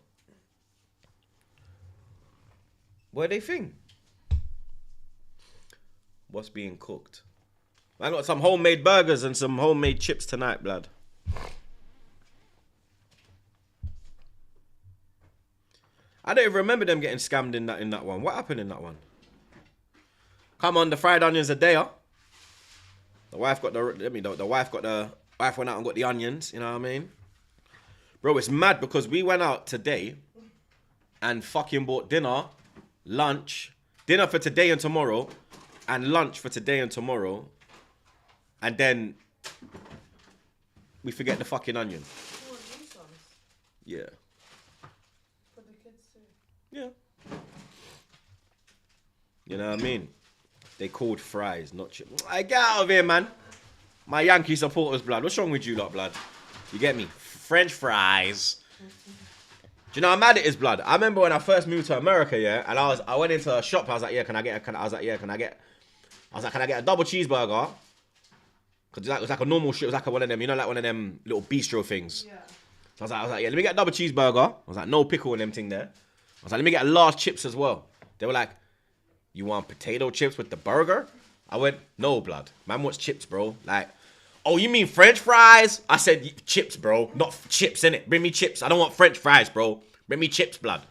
what they think? What's being cooked? I got some homemade burgers and some homemade chips tonight, blood. I don't even remember them getting scammed in that one. What happened in that one? Come on, the fried onions are there. The wife got the wife went out and got the onions. You know what I mean? Bro, it's mad because we went out today and fucking bought dinner for today and tomorrow, and lunch for today and tomorrow, and then we forget the fucking onion. Oh, these ones. Yeah. For the kids too. Yeah. You know what I mean? They called fries, not chips. I get out of here, man. My Yankee supporters, blood. What's wrong with you lot, blood? You get me? French fries. Do you know how mad it is, blood? I remember when I first moved to America, yeah, and I went into a shop. I was like, yeah, can I get a double cheeseburger? Cause it was like a normal shit. It was like one of them, you know, like one of them little bistro things. Yeah. So I was like, yeah, let me get a double cheeseburger. I was like, no pickle and them thing there. I was like, let me get a large chips as well. They were like, you want potato chips with the burger? I went, no, blood. Man wants chips, bro. Like, oh, you mean French fries? I said chips, bro. Not chips, innit? Bring me chips. I don't want French fries, bro. Bring me chips, blood.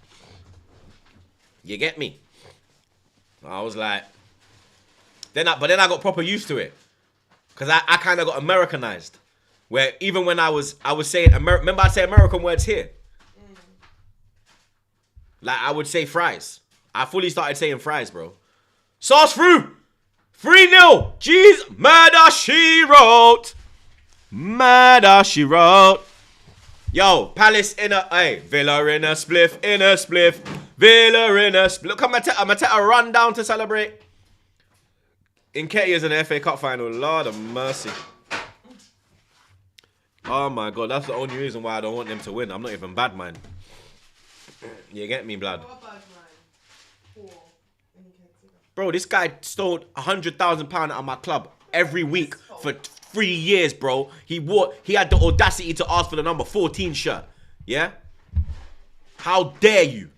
You get me? I was like, but then I got proper used to it. Because I kind of got Americanized. Where even when I was saying, remember I say American words here? Like, I would say fries. I fully started saying fries, bro. Sauce through. 3-0. Jeez. Murder, she wrote. Murder, she wrote. Yo, Palace in a... Hey, Villa in a spliff, Villa in a spliff. Look, I'm going to take a run down to celebrate. Nketiah's in the FA Cup final. Lord of mercy. Oh, my God. That's the only reason why I don't want them to win. I'm not even bad, man. You get me, blood? Bro, this guy stole £100,000 out of my club every week for 3 years, bro. He had the audacity to ask for the number 14 shirt. Yeah? How dare you?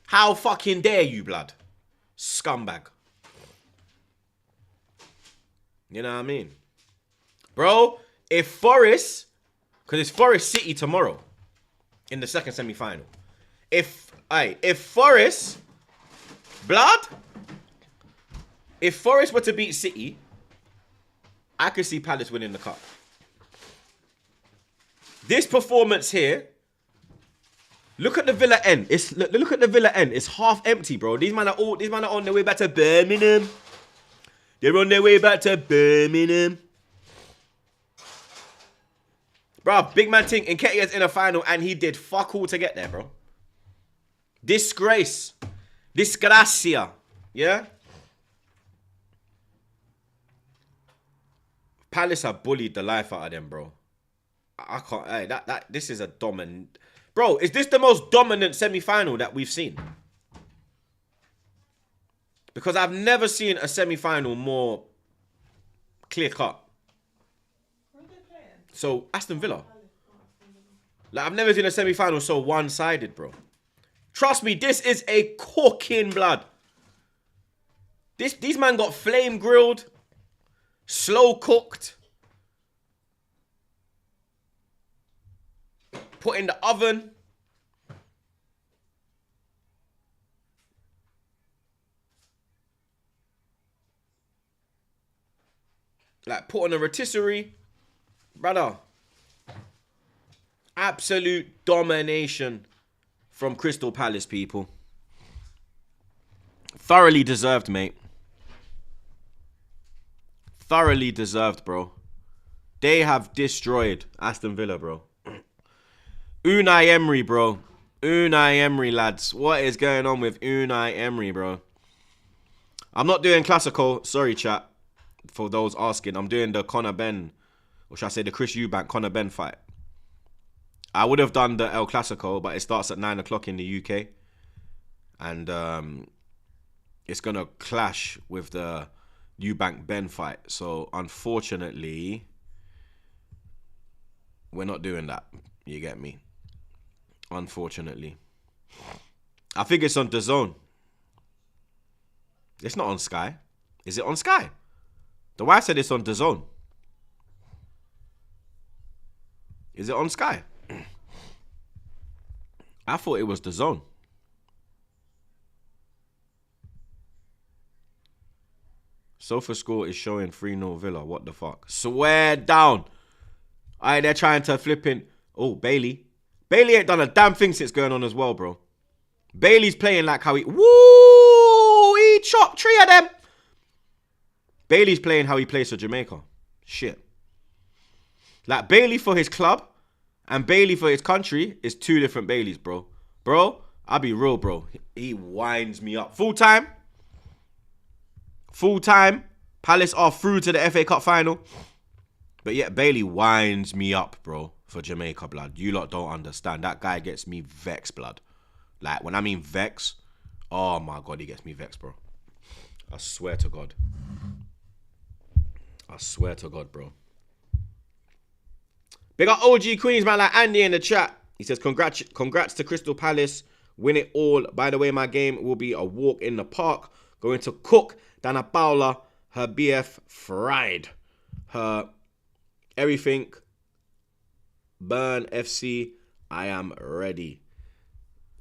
How fucking dare you, blood? Scumbag. You know what I mean? Bro, if Forest, because it's Forest City tomorrow in the second semi-final. If Forest, blood, if Forest were to beat City, I could see Palace winning the cup. This performance here, look at the Villa end. Look at the Villa end. It's half empty, bro. These man are on their way back to Birmingham. They're on their way back to Birmingham. Bro, big man thing. Nketiah's in a final and he did fuck all to get there, bro. Disgrace. Disgracia. Yeah? Palace have bullied the life out of them, bro. I can't. Hey, this is a dominant. Bro, is this the most dominant semi-final that we've seen? Because I've never seen a semi-final more clear-cut. Who are they playing? So, Aston Villa. Like, I've never seen a semi-final so one-sided, bro. Trust me, this is a cooking, blood. These man got flame grilled, slow cooked, put in the oven. Like, put on a rotisserie. Brother. Absolute domination from Crystal Palace, people. Thoroughly deserved, mate. Thoroughly deserved, bro. They have destroyed Aston Villa, bro. Unai Emery, bro. Unai Emery, lads. What is going on with Unai Emery, bro? I'm not doing Classical. Sorry, chat. For those asking. I'm doing the Conor Ben, or should I say the Chris Eubank Conor Ben fight. I would have done the El Clasico, but it starts at 9 o'clock in the UK. And it's going to clash with the Eubank Ben fight. So, unfortunately, we're not doing that. You get me? Unfortunately. I think it's on DAZN. It's not on Sky. Is it on Sky? The wife said it's on DAZN. Is it on Sky? I thought it was DAZN. SofaScore is showing 3-0 Villa. What the fuck? Swear down. Alright, they're trying to flip in. Oh, Bailey. Bailey ain't done a damn thing since going on as well, bro. Bailey's playing like how he... Woo! He chopped 3 of them. Bailey's playing how he plays for Jamaica. Shit. Like, Bailey for his club and Bailey for his country is 2 different Baileys, bro. Bro, I'll be real, bro. He winds me up. Full time. Full time. Palace are through to the FA Cup final. But yet, Bailey winds me up, bro, for Jamaica, blood. You lot don't understand. That guy gets me vexed, blood. Like, when I mean vex, oh my God, he gets me vexed, bro. I swear to God. I swear to God, bro. Big up OG Queens, man, like Andy in the chat. He says, congrats to Crystal Palace. Win it all. By the way, my game will be a walk in the park. Going to cook Dana Paula, her BF fried. Her everything. Burn FC. I am ready.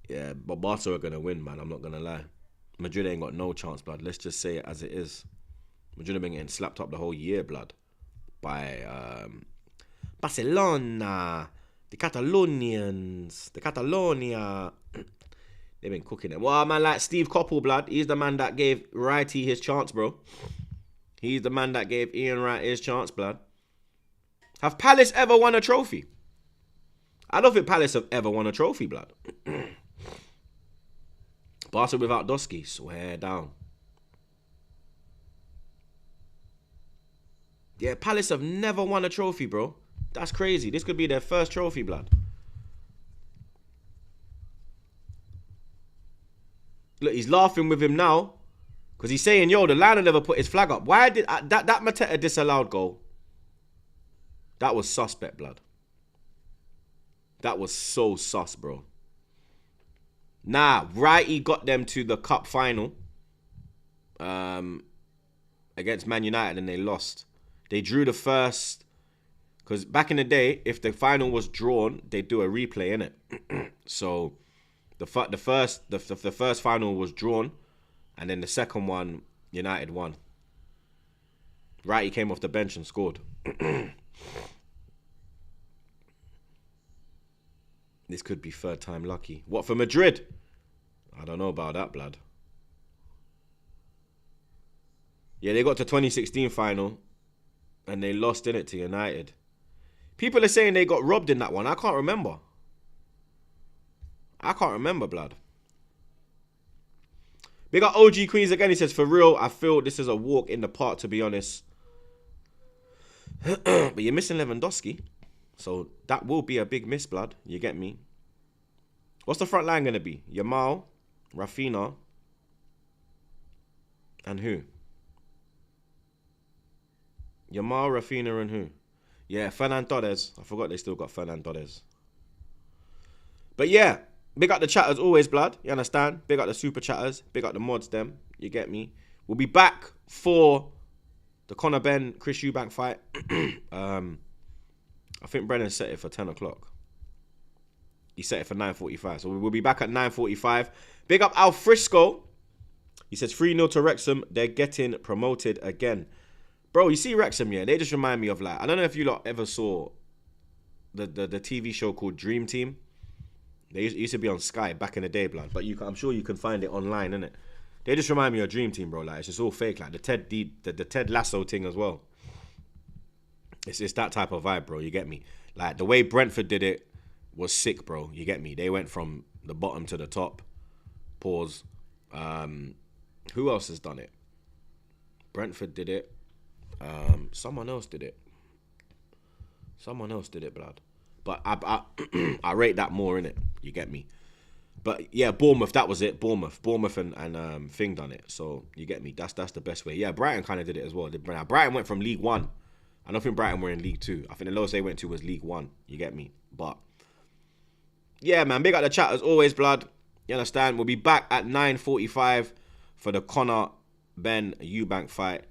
Yeah, but Barca are going to win, man. I'm not going to lie. Madrid ain't got no chance, blood. Let's just say it as it is. Madrid have been getting slapped up the whole year, blood. By Barcelona. The Catalonians. The Catalonia. They've been cooking it. Well, man, like Steve Coppell, blood. He's the man that gave Wrighty his chance, bro. He's the man that gave Ian Wright his chance, blood. Have Palace ever won a trophy? I don't think Palace have ever won a trophy, blood. Barca without Dosky, swear down. Yeah, Palace have never won a trophy, bro. That's crazy. This could be their first trophy, blood. Look, he's laughing with him now. Because he's saying, yo, the liner never put his flag up. Why did... that Mateta disallowed goal. That was suspect, blood. That was so sus, bro. Nah, Righty got them to the cup final. Against Man United and they lost. They drew the first... Because back in the day, if the final was drawn, they'd do a replay, innit? So... The first final was drawn, and then the second one, United won. Righty came off the bench and scored. This could be third time lucky. What, for Madrid? I don't know about that, blood. Yeah, they got to 2016 final, and they lost in it to United. People are saying they got robbed in that one. I can't remember. I can't remember, blood. Big up OG Queens again. He says, for real, I feel this is a walk in the park, to be honest. But you're missing Lewandowski. So that will be a big miss, blood. You get me? What's the front line going to be? Yamal, Rafinha, and who? Yamal, Rafinha, and who? Yeah, Fernan Torres. I forgot they still got Fernan Torres. But yeah. Big up the chat as always, blood. You understand? Big up the super chatters. Big up the mods, them. You get me? We'll be back for the Conor Ben, Chris Eubank fight. I think Brennan set it for 10 o'clock. He set it for 9:45. So we will be back at 9:45. Big up Al Frisco. He says 3-0 to Wrexham. They're getting promoted again. Bro, you see Wrexham, yeah? They just remind me of like, I don't know if you lot ever saw the TV show called Dream Team. They used to be on Sky back in the day, blood. But I'm sure you can find it online, innit? They just remind me of Dream Team, bro. Like, it's just all fake. Like the Ted Lasso thing as well. It's that type of vibe, bro. You get me? Like the way Brentford did it was sick, bro. You get me? They went from the bottom to the top. Pause. Who else has done it? Brentford did it. Someone else did it. Someone else did it, blood. But I rate that more, innit? You get me? But yeah, Bournemouth, that was it. Bournemouth and Thing done it. So you get me? That's the best way. Yeah, Brighton kind of did it as well. Brighton went from League One. I don't think Brighton were in League Two. I think the lowest they went to was League One. You get me? But yeah, man, big up the chat as always, blood. You understand? We'll be back at 9:45 for the Connor Ben Eubank fight.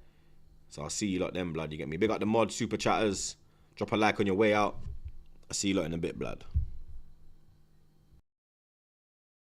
So I'll see you lot then, blood. You get me? Big up the mod super chatters. Drop a like on your way out. I'll see you lot in a bit, blood.